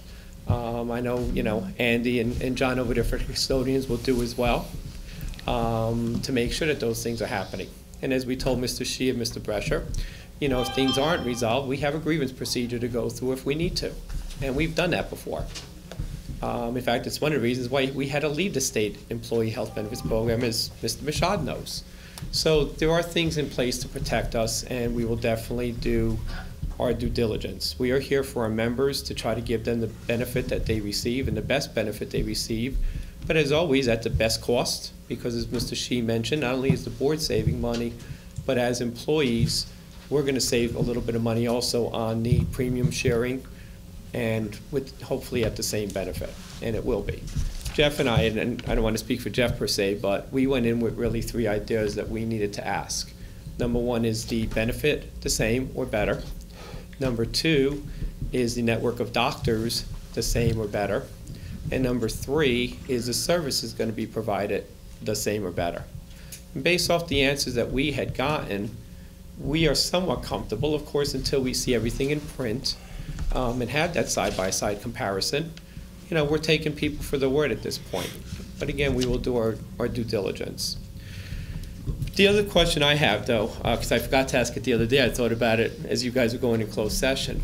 I know, you know, Andy and John over there for the custodians will do as well, to make sure that those things are happening. And as we told Mr. Shea and Mr. Brescher, you know, if things aren't resolved, we have a grievance procedure to go through if we need to. And we've done that before. In fact, it's one of the reasons why we had to leave the state employee health benefits program, as Mr. Michaud knows. So there are things in place to protect us, and we will definitely do our due diligence. We are here for our members to try to give them the benefit that they receive and the best benefit they receive, but as always, at the best cost, because as Mr. Shea mentioned, not only is the board saving money, but as employees, we're going to save a little bit of money also on the premium sharing, and with hopefully at the same benefit, and it will be. Jeff and I don't want to speak for Jeff per se, but we went in with really 3 ideas that we needed to ask. Number 1 is the benefit the same or better. Number 2 is the network of doctors the same or better. And number 3 is the services going to be provided the same or better. And based off the answers that we had gotten, we are somewhat comfortable, of course, until we see everything in print and have that side-by-side comparison. You know, we're taking people for the word at this point. But again, we will do our due diligence. The other question I have, though, because I forgot to ask it the other day, I thought about it as you guys were going in closed session.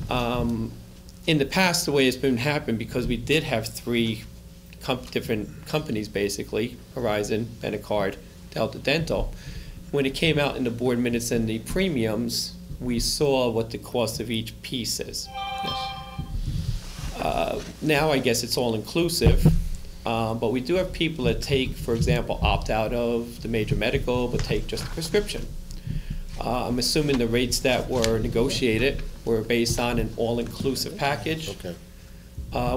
In the past, the way it's been happening, because we did have 3 different companies, basically, Horizon, Benecard, Delta Dental, when it came out in the board minutes and the premiums, we saw what the cost of each piece is. Now I guess it's all inclusive, but we do have people that take, for example, opt out of the major medical, but take just the prescription. I'm assuming the rates that were negotiated were based on an all-inclusive package. Okay.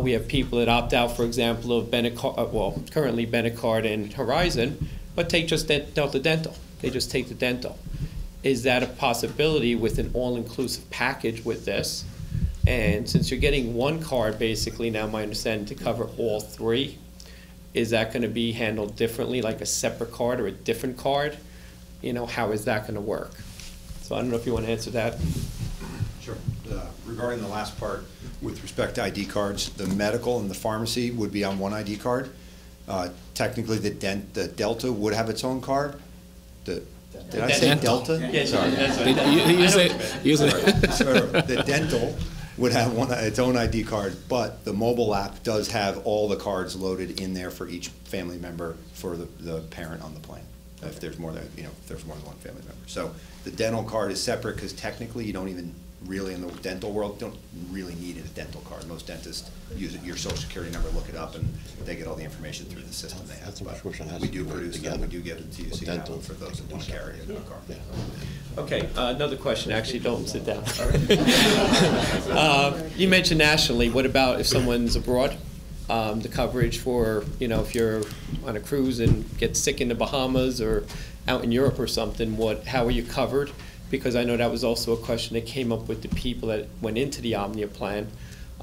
We have people that opt out, for example, of Benecard, currently Benecard and Horizon, but take just Delta Dental. They just take the dental. Is that a possibility with an all-inclusive package with this? And since you're getting one card, basically, now my understanding, to cover all 3, is that going to be handled differently, like a separate card or a different card? You know, how is that going to work? So I don't know if you want to answer that. Sure. Regarding the last part, with respect to ID cards, the medical and the pharmacy would be on one ID card. Technically, the Delta would have its own card. Did I say Delta? Yes, sorry. You say The dental would have its own ID card, but the mobile app does have all the cards loaded in there for each family member for the parent on the plan. If there's more than one family member. So the dental card is separate because technically you don't even really, in the dental world, don't really need a dental card. Most dentists use your social security number, look it up, and they get all the information through the system they have. But we do produce them, we do give it to you, so you have them for those that want to carry a card. Okay, another question. Actually, don't sit down. You mentioned nationally. What about if someone's abroad? The coverage for, you know, if you're on a cruise and get sick in the Bahamas or out in Europe or something, how are you covered? Because I know that was also a question that came up with the people that went into the Omnia plan.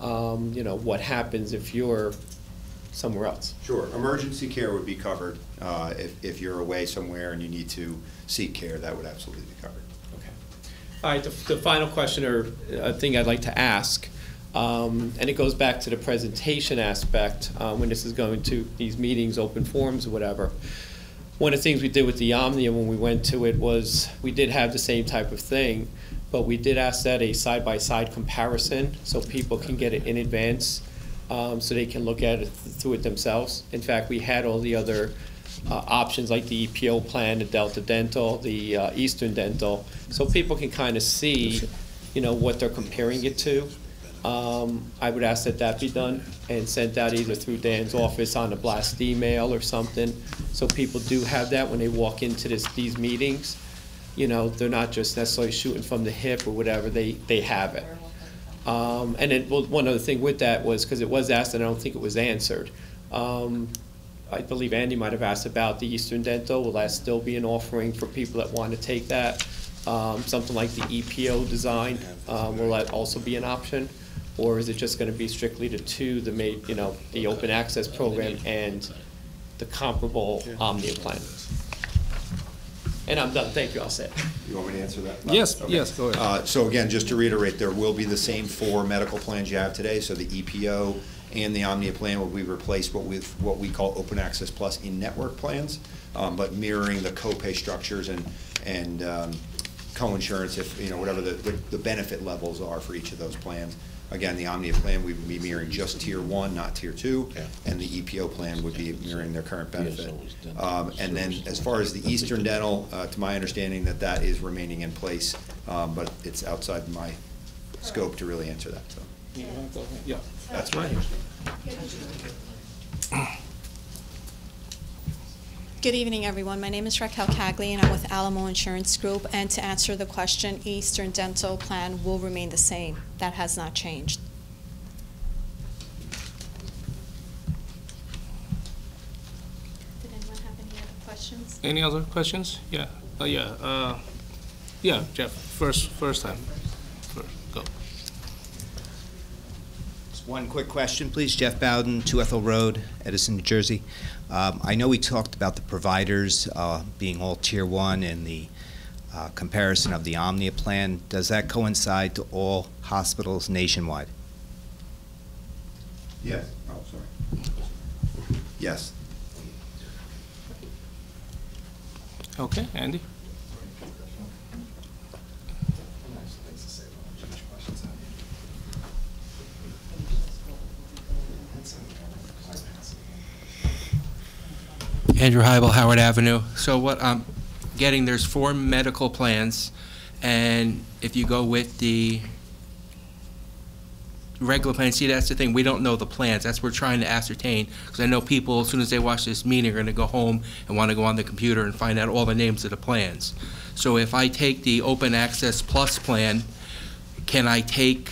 You know, what happens if you're somewhere else? Sure. Emergency care would be covered. If you're away somewhere and you need to seek care, that would absolutely be covered. Okay. All right, the final question or thing I'd like to ask, and it goes back to the presentation aspect, when this is going to these meetings, open forums or whatever. One of the things we did with the Omnia when we went to it was we did have the same type of thing, but we did ask that a side-by-side comparison so people can get it in advance, so they can look at it through it themselves. In fact, we had all the other options like the EPO plan, the Delta Dental, the Eastern Dental, so people can kind of see, you know, what they're comparing it to. I would ask that be done and sent out either through Dan's office on a blast email or something, so people do have that when they walk into these meetings. You know, they're not just necessarily shooting from the hip or whatever, they have it. And then one other thing with that was, because it was asked and I don't think it was answered, I believe Andy might have asked about the Eastern Dental. Will that still be an offering for people that want to take that? Something like the EPO design, will that also be an option? Or is it just going to be strictly the two, the open access program and the comparable Omnia plan? And I'm done. Thank you. I'll say it. You want me to answer that? Yes, Okay. yes, go ahead. So again, just to reiterate, there will be the same 4 medical plans you have today. So the EPO and the Omnia plan will be replaced with what we call Open Access Plus in-network plans, but mirroring the copay structures and co-insurance, if whatever the benefit levels are for each of those plans. Again, the Omnia plan, we would be mirroring just Tier 1, not Tier 2, and the EPO plan would be mirroring their current benefit. And then as far as the Eastern Dental, to my understanding that is remaining in place, but it's outside my scope to really answer that. So. Yeah, that's right. Good evening, everyone. My name is Raquel Cagley, and I'm with Alamo Insurance Group. And to answer the question, Eastern Dental plan will remain the same. That has not changed. Did anyone have any other questions? Any other questions? Yeah, yeah, Jeff, first time. Go. Just one quick question, please. Jeff Bowden, 2 Ethel Road, Edison, New Jersey. I know we talked about the providers being all Tier 1 and the comparison of the Omnia plan. Does that coincide to all hospitals nationwide? Yes. Oh, sorry. Yes. Okay, Andy? Andrew Heibel, Howard Avenue. So what I'm getting, there's 4 medical plans, and if you go with the regular plan, see, that's the thing, we don't know the plans. That's what we're trying to ascertain, because I know people, as soon as they watch this meeting, are going to go home and want to go on the computer and find out all the names of the plans. So if I take the Open Access Plus plan, can I take,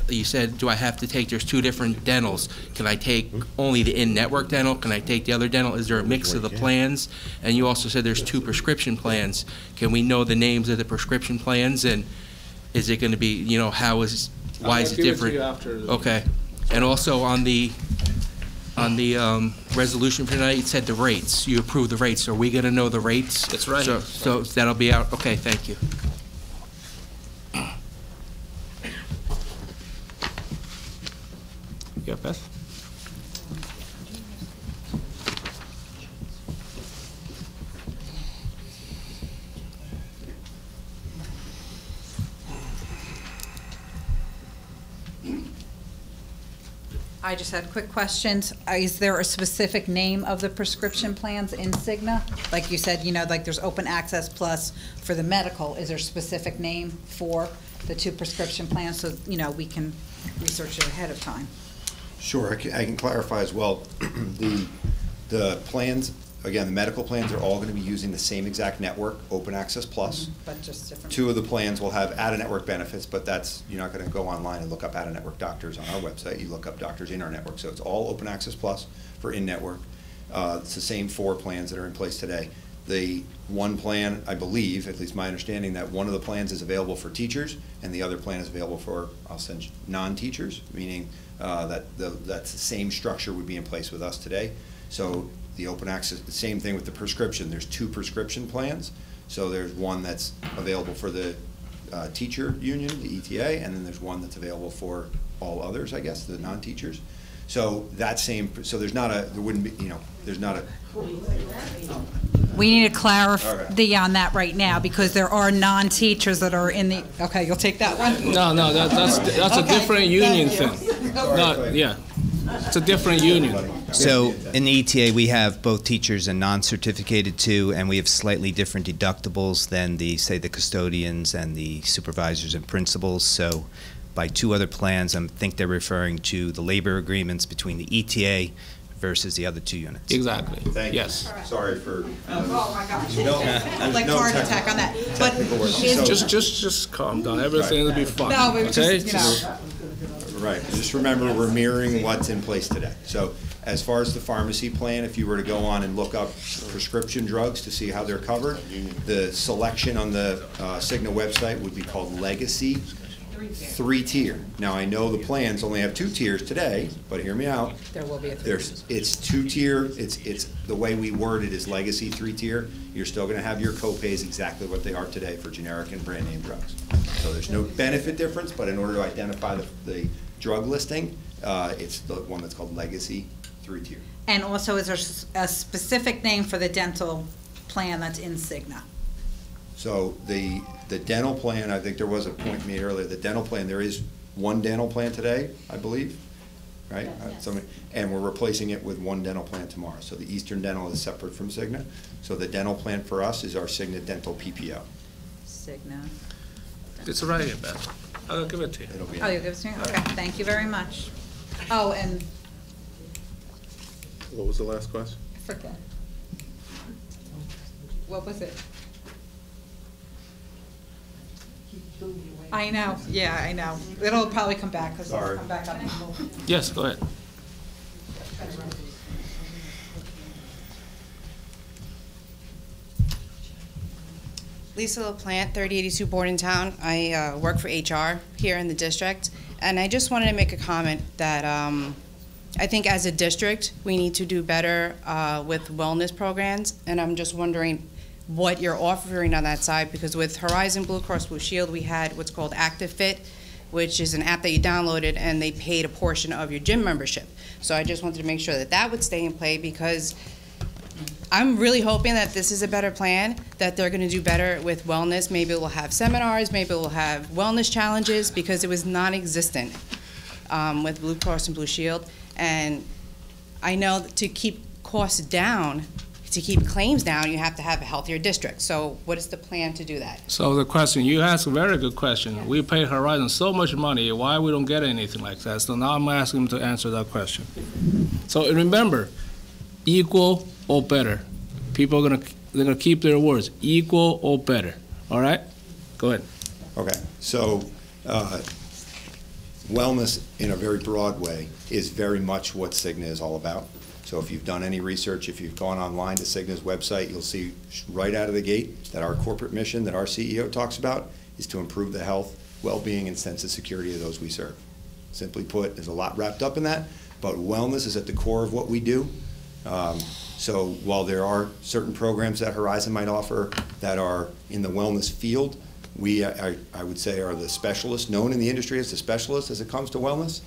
you said, do I have to take, there's 2 different dentals. Can I take only the in-network dental? Can I take the other dental? Is there a mix of the plans? And you also said there's 2 prescription plans. Can we know the names of the prescription plans? And is it going to be, why is it different? Okay. And also on the resolution for tonight, it said the rates. You approved the rates. Are we going to know the rates? That's right. So that'll be out. Okay, thank you. Yeah, Beth? I just had quick questions. Is there a specific name of the prescription plans in Cigna? Like you said, like there's Open Access Plus for the medical. Is there a specific name for the 2 prescription plans so, we can research it ahead of time? Sure, I can clarify as well. The plans, again, the medical plans are all going to be using the same exact network, Open Access Plus. But just different. 2 of the plans will have out-of-network benefits, but you're not going to go online and look up out-of-network doctors on our website. You look up doctors in our network. So it's all Open Access Plus for in-network. It's the same 4 plans that are in place today. The one plan, I believe, at least my understanding, that one of the plans is available for teachers and the other plan is available for, I'll send non-teachers, meaning that the same structure would be in place with us today. So the Open Access, the same thing with the prescription. There's 2 prescription plans. So there's one that's available for the teacher union, the ETA, and then there's one that's available for all others, I guess, the non-teachers. So there's not a, there wouldn't be, there's not a. We need to clarify on that right now because there are non-teachers that are in the, okay, you'll take that one? No, that's a different union thing. No, yeah, it's a different union. So in the ETA, we have both teachers and non-certificated too, and we have slightly different deductibles than say the custodians and the supervisors and principals. So by 2 other plans, I think they're referring to the labor agreements between the ETA versus the other 2 units. Exactly. Thank you. Yes. Sorry for. Oh my gosh. Like heart attack on that. But just calm down. Everything will be fine. No, we okay? just, Right. Just remember, we're mirroring what's in place today. So As far as the pharmacy plan, if you were to go on and look up prescription drugs to see how they're covered, the selection on the Cigna website would be called Legacy 3-tier. Now, I know the plans only have 2 tiers today, but hear me out. There will be a It's 2-tier, it's the way we word it is Legacy 3-tier. You're still gonna have your co-pays exactly what they are today for generic and brand name drugs. So there's no benefit difference, but in order to identify the drug listing, it's the one that's called Legacy 3-tier. And also, is there a specific name for the dental plan that's in Cigna? So the dental plan, I think there was a point made earlier, the dental plan, there is one dental plan today, I believe, right? And we're replacing it with one dental plan tomorrow. So the Eastern Dental is separate from Cigna. So the dental plan for us is our Cigna Dental PPO. Cigna. It's right here, Beth. I'll give it to you. Oh, you'll give it to me? Okay, thank you very much. Oh, and What was the last question? I forget. What was it? I know, yeah, I know. It'll probably come back, because it'll come back up. Yes, go ahead. Lisa LaPlante, 3082 Bordentown. I work for HR here in the district, and I just wanted to make a comment that I think as a district, we need to do better with wellness programs, and I'm just wondering what you're offering on that side, because with Horizon Blue Cross Blue Shield, we had what's called Active Fit, which is an app that you downloaded, and they paid a portion of your gym membership. So I just wanted to make sure that that would stay in play, because I'm really hoping that this is a better plan, that they're going to do better with wellness. Maybe we'll have seminars, maybe we'll have wellness challenges, because it was non-existent with Blue Cross and Blue Shield. And I know that to keep costs down, to keep claims down, you have to have a healthier district. So what is the plan to do that? So the question, you asked a very good question. We pay Horizon so much money, why we don't get anything like that? So now I'm asking him to answer that question. So remember, equal or better. People are they're gonna keep their words, equal or better. All right? Go ahead. Okay, so wellness in a very broad way is very much what Cigna is all about. So if you've done any research, if you've gone online to Cigna's website, you'll see right out of the gate that our corporate mission that our CEO talks about is to improve the health, well-being, and sense of security of those we serve. Simply put, there's a lot wrapped up in that, but wellness is at the core of what we do. So while there are certain programs that Horizon might offer that are in the wellness field, we, I would say, are the specialists, known in the industry as the specialists as it comes to wellness.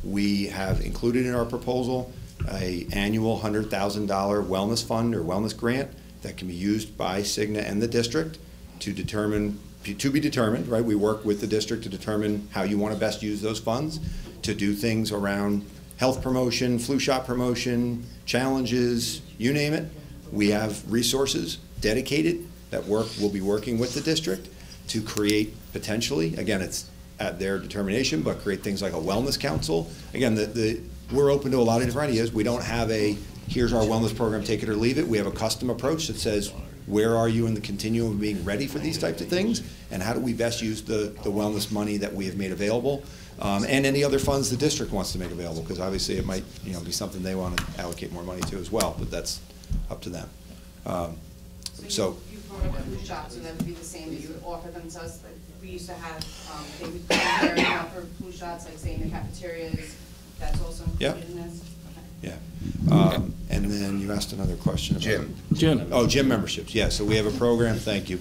We have included in our proposal an annual $100,000 wellness fund or wellness grant that can be used by Cigna and the district to be determined, right? We work with the district to determine how you want to best use those funds to do things around health promotion, flu shot promotion, challenges, you name it. We have resources dedicated that we'll be working with the district to create potentially, again, it's at their determination, but create things like a wellness council. Again, we're open to a lot of different ideas. We don't have here's our wellness program, take it or leave it. We have a custom approach that says, where are you in the continuum of being ready for these types of things? And how do we best use the wellness money that we have made available? And any other funds the district wants to make available, because obviously it might be something they want to allocate more money to as well, but that's up to them. So you brought up flu shots, so that would be the same that you would offer them to us. Like we used to have, they would come here and offer flu shots, like say in the cafeterias. That's also included in this? Okay. Yeah. And then you asked another question about Gym. Oh, gym memberships. Yeah, so we have a program, thank you.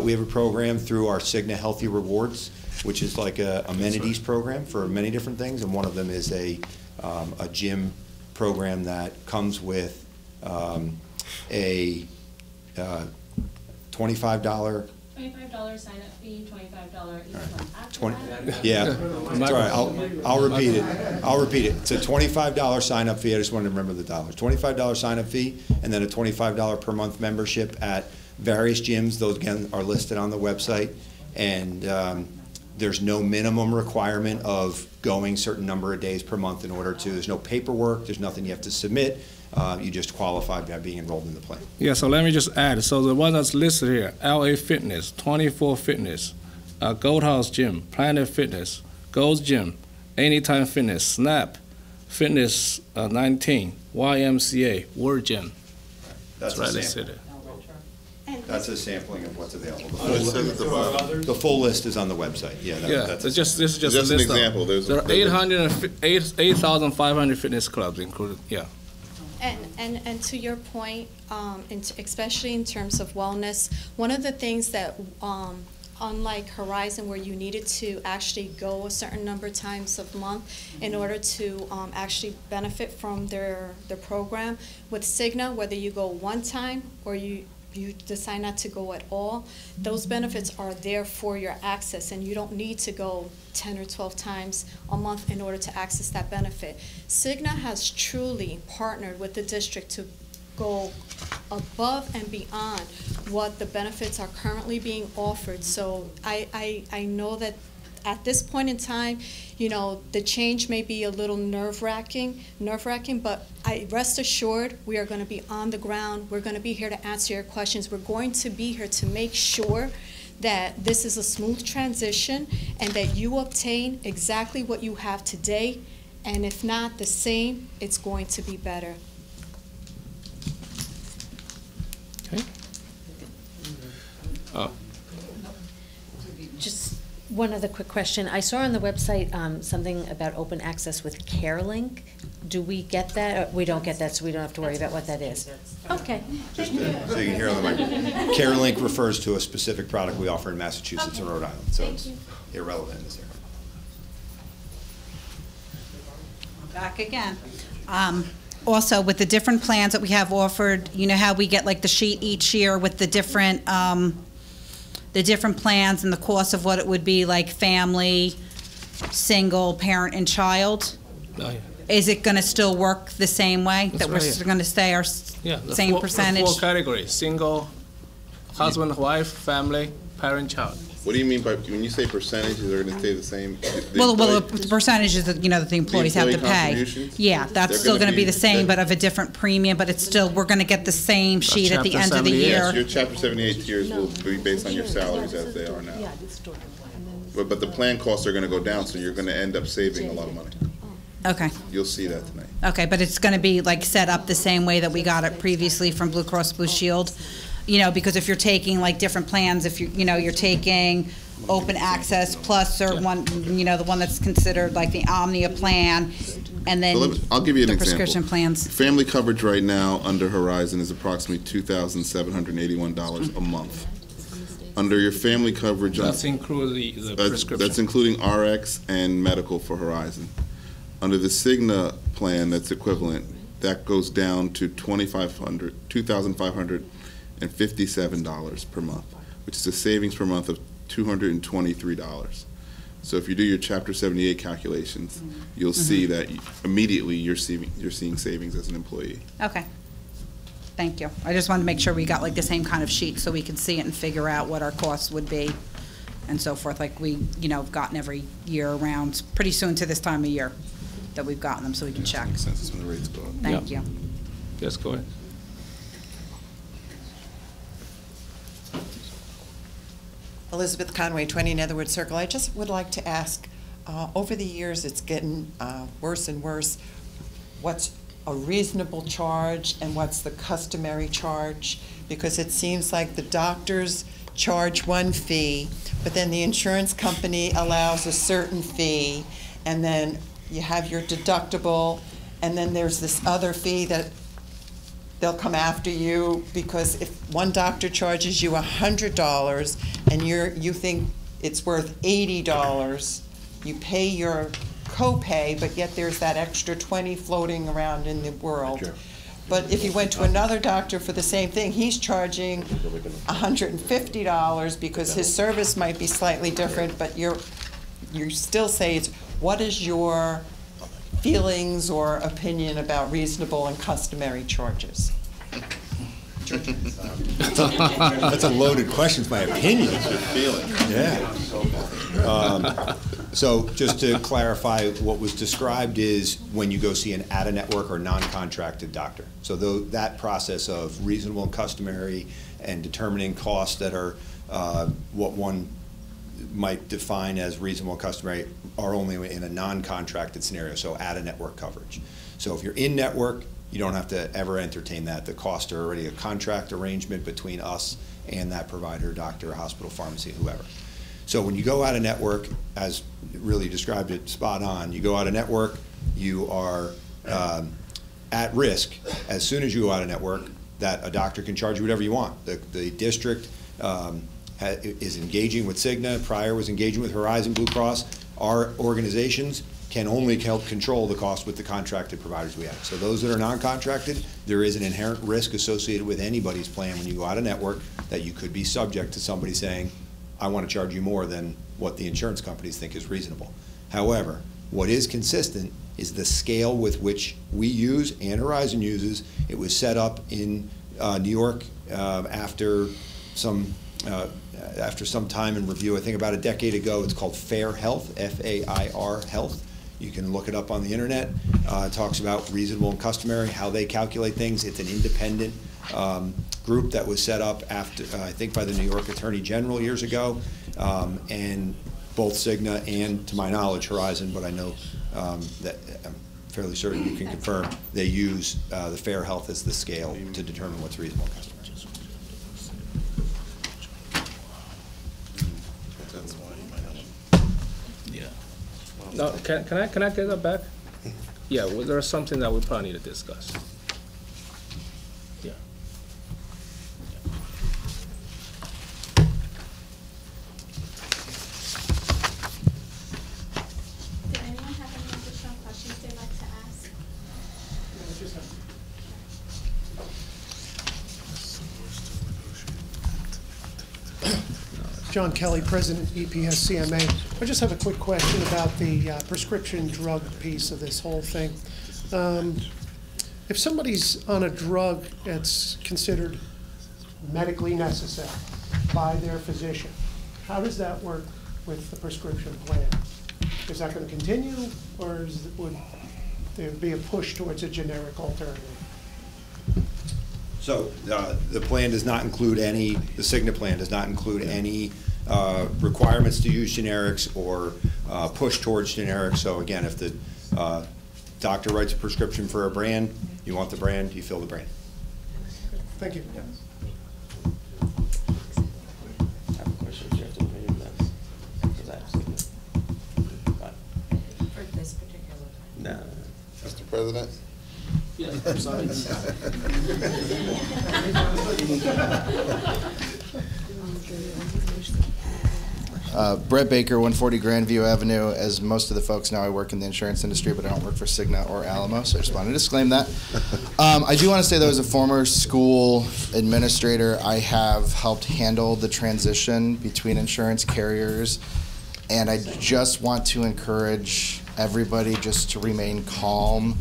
We have a program through our Cigna Healthy Rewards, which is like a amenities program for many different things, and one of them is a gym program that comes with a $25 sign-up fee, $25 each month. Yeah, it's all right. I'll repeat it. It's a $25 sign-up fee. I just wanted to remember the dollars. $25 sign-up fee, and then a $25 per month membership at various gyms. Those again are listed on the website, and there's no minimum requirement of going certain number of days per month in order to. There's no paperwork. There's nothing you have to submit. You just qualify by being enrolled in the plan. Yeah, so let me just add. So the one that's listed here, LA Fitness, 24 Fitness, Gold House Gym, Planet Fitness, Gold's Gym, Anytime Fitness, Snap, Fitness, 19, YMCA, World Gym. That's right, a they sample. said it. That's a sampling of what's available. it says at the bottom. The full list is on the website, yeah. Yeah, that's this is just Just a an list of- example, there's a- There are 8,500 fitness clubs included, yeah. And to your point, especially in terms of wellness, one of the things that, unlike Horizon, where you needed to actually go a certain number of times a month in order to actually benefit from their program, with Cigna, whether you go one time or you decide not to go at all, those benefits are there for your access, and you don't need to go 10 or 12 times a month in order to access that benefit. Cigna has truly partnered with the district to go above and beyond what the benefits are currently being offered. So I know that at this point in time, you know, the change may be a little nerve-wracking, but rest assured, we are going to be on the ground. We're going to be here to answer your questions. We're going to be here to make sure that this is a smooth transition and that you obtain exactly what you have today, and if not the same, it's going to be better. Okay. Just one other quick question. I saw on the website something about open access with CareLink. Do we get that? Or we don't get that, so we don't have to worry about what that is. Okay. Just so you can hear on the mic. CareLink refers to a specific product we offer in Massachusetts and Rhode Island, so it's irrelevant in this area. Back again. Also, with the different plans that we have offered, you know how we get like the sheet each year with the different plans and the cost of what it would be, like family, single, parent, and child? Oh, yeah. Is it going to still work the same way? That's That we're right, yeah. still going to stay our Yeah, the same four, percentage? The 4 categories: single, husband, wife, family, parent, child. What do you mean by, when you say percentages, they're gonna stay the same? Well, the percentages that, you know, that the employees have to employee pay. contributions? Yeah, They're that's still gonna going to be be- the same, but of a different premium, but it's still, we're going to get the same sheet at the Chapter end of the 78. year. Your Chapter 78 tiers will be based on your salaries as they are now. But the plan costs are gonna go down, so you're gonna end up saving a lot of money. Okay. You'll see that tonight. Okay, but it's going to be like set up the same way that we got it previously from Blue Cross Blue Shield? You know, because if you're taking like different plans, if you're taking open access plus or one, you know, the one that's considered like the Omnia plan, and then I'll give you an the example. prescription plans. Family coverage right now under Horizon is approximately $2,781 a month. Under your family coverage, That's include the prescription. that's including RX and medical for Horizon. Under the Cigna plan, that's equivalent, that goes down to $2,557 per month, which is a savings per month of $223. So if you do your Chapter 78 calculations, you'll see that immediately you're seeing savings as an employee. Okay. Thank you. I just wanted to make sure we got like the same kind of sheet so we could see it and figure out what our costs would be and so forth, like we, you know, have gotten every year around, pretty soon to this time of year that we've gotten them, so we can check. Makes sense, it's when the rates go up. Thank you. Yes, go ahead. Elizabeth Conway, 20 Netherwood Circle. I just would like to ask, over the years, it's getting worse and worse. What's a reasonable charge and what's the customary charge? Because it seems like the doctors charge one fee, but then the insurance company allows a certain fee, and then you have your deductible, and then there's this other fee that they'll come after you, because if one doctor charges you $100 and you think it's worth $80, you pay your copay, but yet there's that extra 20 floating around in the world. Sure. But if you went to another doctor for the same thing, he's charging $150 because his service might be slightly different, but you still say it's, what is your feelings or opinion about reasonable and customary charges? That's a loaded question, it's my opinion. Yeah. So just to clarify, what was described is when you go see an out-of-network or non-contracted doctor. So that process of reasonable and customary and determining costs that are what one might define as reasonable and customary are only in a non-contracted scenario, so out-of-network coverage. So if you're in-network, you don't have to ever entertain that. The costs are already a contract arrangement between us and that provider, doctor, hospital, pharmacy, whoever. So when you go out-of-network, as really described it spot on, you go out-of-network, you are at risk as soon as you go out-of-network that a doctor can charge you whatever you want. The district is engaging with Cigna, Prior was engaging with Horizon Blue Cross. Our organizations can only help control the cost with the contracted providers we have. So those that are non-contracted, there is an inherent risk associated with anybody's plan when you go out of network that you could be subject to somebody saying, I want to charge you more than what the insurance companies think is reasonable. However, what is consistent is the scale with which we use and Horizon uses. It was set up in New York after some time in review. I think about a decade ago. It's called Fair Health, F-A-I-R Health. You can look it up on the internet. It talks about reasonable and customary, how they calculate things. It's an independent group that was set up after, I think, by the New York Attorney General years ago, and both Cigna and, to my knowledge, Horizon, but I know that I'm fairly certain you can confirm, they use the Fair Health as the scale to determine what's reasonable and customary. No, can I get that back? Yeah, well, there's something that we probably need to discuss. Yeah. Did anyone have any additional questions they'd like to ask? John Kelly, President, EPS CMA. I just have a quick question about the prescription drug piece of this whole thing. If somebody's on a drug that's considered medically necessary by their physician, how does that work with the prescription plan? Is that going to continue, or would there be a push towards a generic alternative? So the plan does not include any, the Cigna plan does not include any requirements to use generics or push towards generics. So again, if the doctor writes a prescription for a brand, you want the brand, you fill the brand. Thank you. For this particular time? No. Mr. President? Yes, I'm sorry. Brett Baker, 140 Grandview Avenue. As most of the folks know, I work in the insurance industry, but I don't work for Cigna or Alamo, so I just wanted to disclaim that. I do want to say, though, as a former school administrator, I have helped handle the transition between insurance carriers, and I just want to encourage everybody just to remain calm.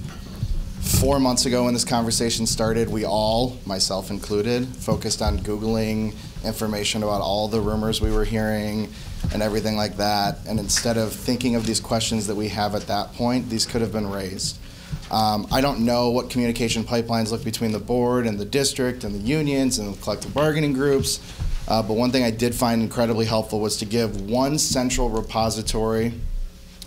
4 months ago when this conversation started, we all, myself included, focused on Googling information about all the rumors we were hearing and everything like that. And instead of thinking of these questions that we have at that point, these could have been raised. I don't know what communication pipelines look between the board and the district and the unions and the collective bargaining groups, but one thing I did find incredibly helpful was to give one central repository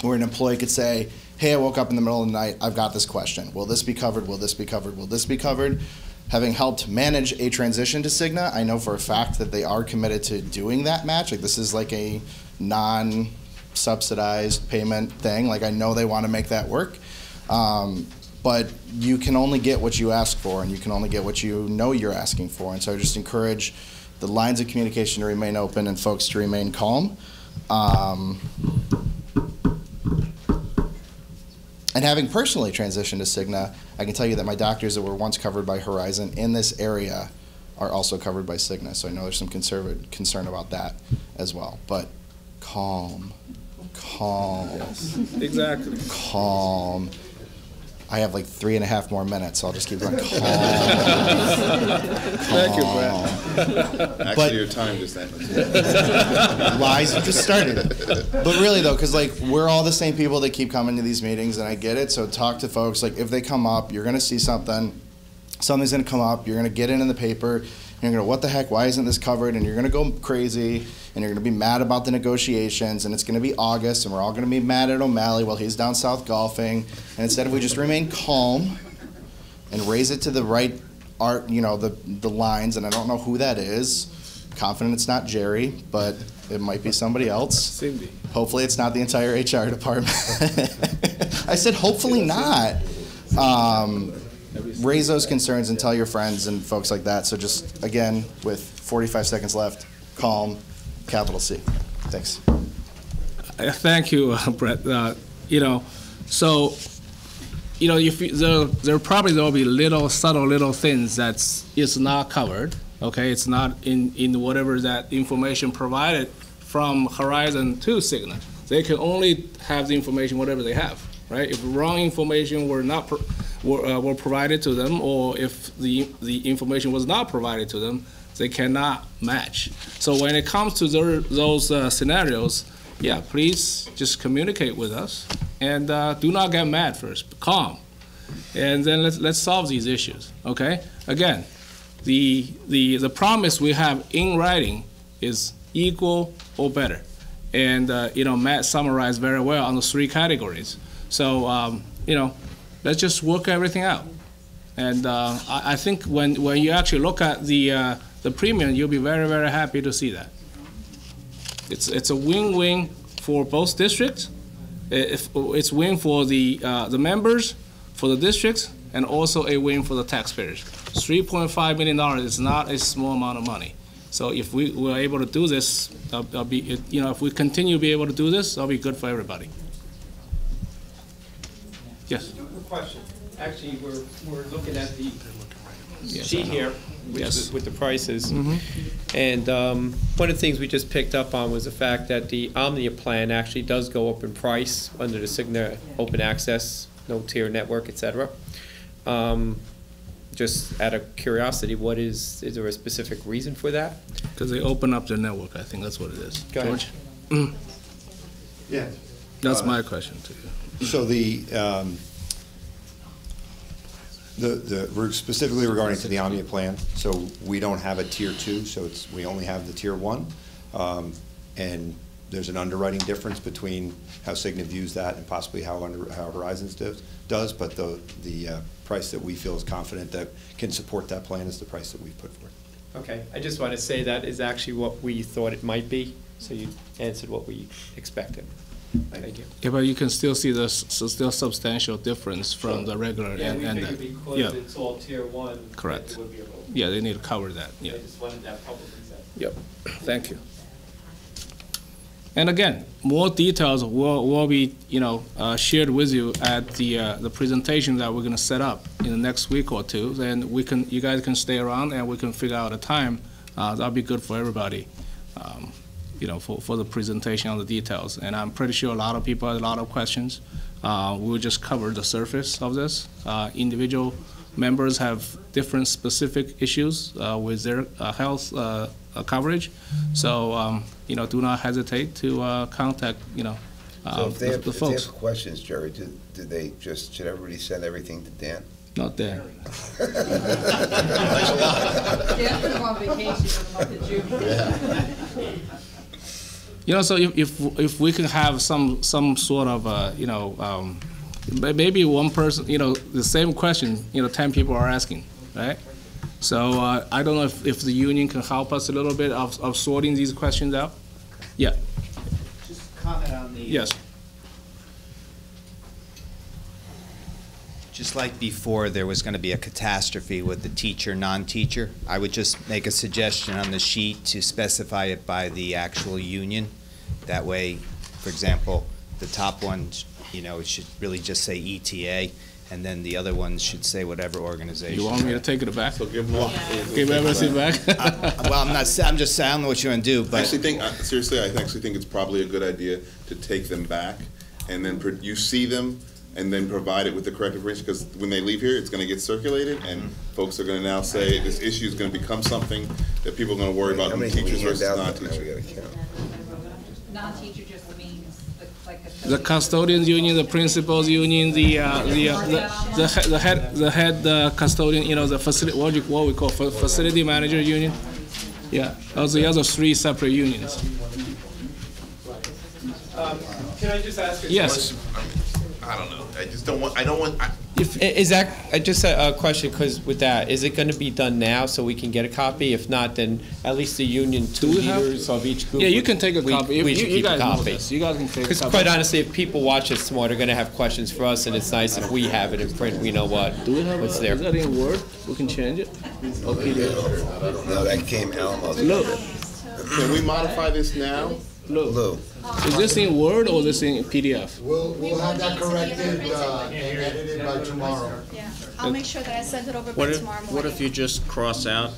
where an employee could say, hey, I woke up in the middle of the night, I've got this question. Will this be covered? Will this be covered? Will this be covered? Having helped manage a transition to Cigna, I know for a fact that they are committed to doing that match. Like, this is like a non-subsidized payment thing. Like, I know they want to make that work. But you can only get what you ask for, and you can only get what you know you're asking for. And so I just encourage the lines of communication to remain open and folks to remain calm. And having personally transitioned to Cigna, I can tell you that my doctors that were once covered by Horizon in this area are also covered by Cigna. So I know there's some concern about that as well. But calm, calm. Yes, exactly. Calm. I have like 3.5 more minutes, so I'll just keep going. Calm. Thank you, Brad. Actually, your time just ended. Lies have just started. But really, though, because like we're all the same people that keep coming to these meetings, and I get it. So talk to folks. Like if they come up, you're going to see something. Something's going to come up. You're going to get it in the paper. you're going to, what the heck, why isn't this covered? And you're going to go crazy, and you're going to be mad about the negotiations, and it's going to be August, and we're all going to be mad at O'Malley while he's down south golfing. And instead, if we just remain calm and raise it to the right art, the lines, and I don't know who that is. Confident it's not Jerry, but it might be somebody else. Cindy. Hopefully it's not the entire HR department. I said hopefully not. Raise those concerns and tell your friends and folks like that. So just, again, with 45 seconds left, calm, capital C. Thanks. Thank you, Brett. There probably will be subtle little things it's not covered. Okay, it's not in whatever that information provided from Horizon to Cigna. They can only have the information whatever they have, right? If wrong information were provided to them, or if the information was not provided to them, they cannot match. So when it comes to those scenarios, yeah, please just communicate with us and do not get mad first. Calm, and then let's solve these issues. Okay, again. The promise we have in writing is equal or better. And, Matt summarized very well on the 3 categories. So, let's just work everything out. And I think when you actually look at the premium, you'll be very, very happy to see that. It's a win-win for both districts. It's win for the members, for the districts, and also a win for the taxpayers. $3.5 million is not a small amount of money. So if we were able to do this, if we continue to be able to do this, that'll be good for everybody. Yes? Question. Actually, we're looking at the sheet here with the prices. Mm-hmm. And one of the things we just picked up on was the fact that the Omnia plan actually does go up in price under the Cigna Open Access, no tier network, et cetera. Just out of curiosity, is there a specific reason for that? Because they open up their network, I think that's what it is. Go ahead. George? Yeah. That's my question to you. So we're specifically regarding to the Omnia plan, so we don't have a tier 2, so we only have the tier 1. And there's an underwriting difference between how Cigna views that and possibly how Horizons does, but the price that we feel is confident that can support that plan is the price that we've put forward. Okay, I just want to say that is actually what we thought it might be, so you answered what we expected. Thank you. Yeah, but you can still see there's still substantial difference from the regular yeah, and that. Because it's all tier 1. Correct. It would be a little. Yeah, they need to cover that. Yeah. I just wanted that publicly said. Yep. Thank you. And again, more details will be shared with you at the presentation that we're going to set up in the next week or two. Then you guys can stay around and we can figure out a time that'll be good for everybody. For the presentation on the details. And I'm pretty sure a lot of people have a lot of questions. We'll just cover the surface of this. Individual members have different specific issues with their health coverage. So, do not hesitate to contact, so if they have, the if folks. They have questions, Jerry, should everybody send everything to Dan? Not Dan. Thanks a lot. Dan's going to go on vacation for the month of June. So if we can have some sort of maybe one person, the same question 10 people are asking, right? So I don't know if the union can help us a little bit of sorting these questions out. Yeah. Just comment on the. Yes. Just like before, there was going to be a catastrophe with the teacher, non-teacher. I would just make a suggestion on the sheet to specify it by the actual union. That way, for example, the top one, it should really just say ETA, and then the other ones should say whatever organization. You want me to take it back? So give everything back. Well, I'm just saying, I don't know what you're going to do, but I actually think it's probably a good idea to take them back, and then you see them, and then provide it with the correct information, because when they leave here, it's going to get circulated, and folks are going to now say this issue is going to become something that people are going to worry about, teachers versus non-teachers. Non-teacher just means like the custodians union, the principals union, the head custodian, you know, the facility, what we call facility manager union. Yeah, those are the other 3 separate unions. Can I just ask a Yes. I don't know. I just don't want. I don't want. Is that just a question? Because with that, is it going to be done now so we can get a copy? If not, then at least the union 2 leaders of each group. Yeah, you can take a copy. We should keep a guys know copy. this. You guys can take a Because copy. quite honestly, if people watch this tomorrow, they're going to have questions for us, and it's nice if we have it in print. We know what. Do we have what's a, there. is that in Word? We can change it. Or PDF. No, that came Alamo. Look. Can we modify this now? Look. Is this in Word or is this in PDF? We'll have that corrected and edited by tomorrow. Yeah, I'll make sure that I send it over by tomorrow morning. What if you just cross out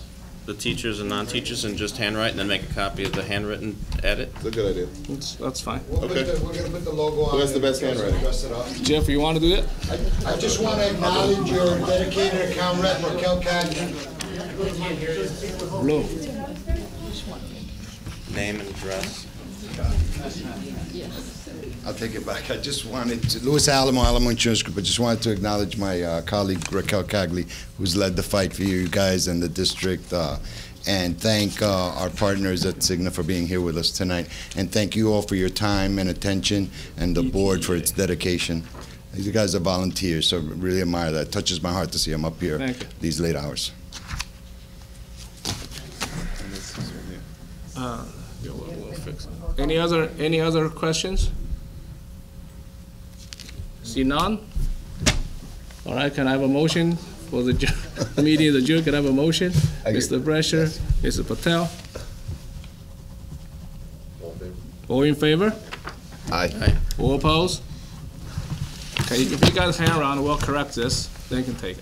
the teachers and non-teachers and just handwrite and then make a copy of the handwritten edit? That's a good idea. That's fine. We're gonna put the logo on. Who has the best handwriting? Dress it up. Jeff, you want to do it? I just want to acknowledge your dedicated account rep, Raquel Cadden. Blue. Name and address. I'll take it back. I just wanted to, Louis Alamo Insurance Group, I just wanted to acknowledge my colleague Raquel Cagley, who's led the fight for you guys and the district, and thank our partners at Cigna for being here with us tonight. And thank you all for your time and attention, and the board for its dedication. These guys are volunteers, so I really admire that. It touches my heart to see them up here these late hours. We'll fix it. Any other questions? See none? All right, can I have a motion for the meeting is adjourned? Can I have a motion? Mr. Brescher, Mr. Patel? All in favor? Aye. All opposed? Okay, if you guys hang around, we'll correct this, then you can take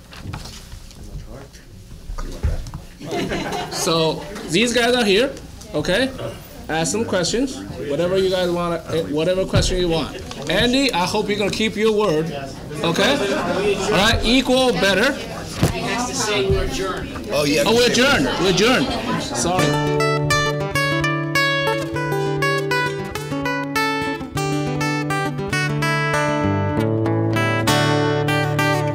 it. So, these guys are here, okay? Ask some questions, whatever you guys want, whatever question you want. Andy, I hope you're gonna keep your word, okay? All right, equal, better. He has to say we're adjourned. Oh, yeah. Oh, we're adjourned, Sorry.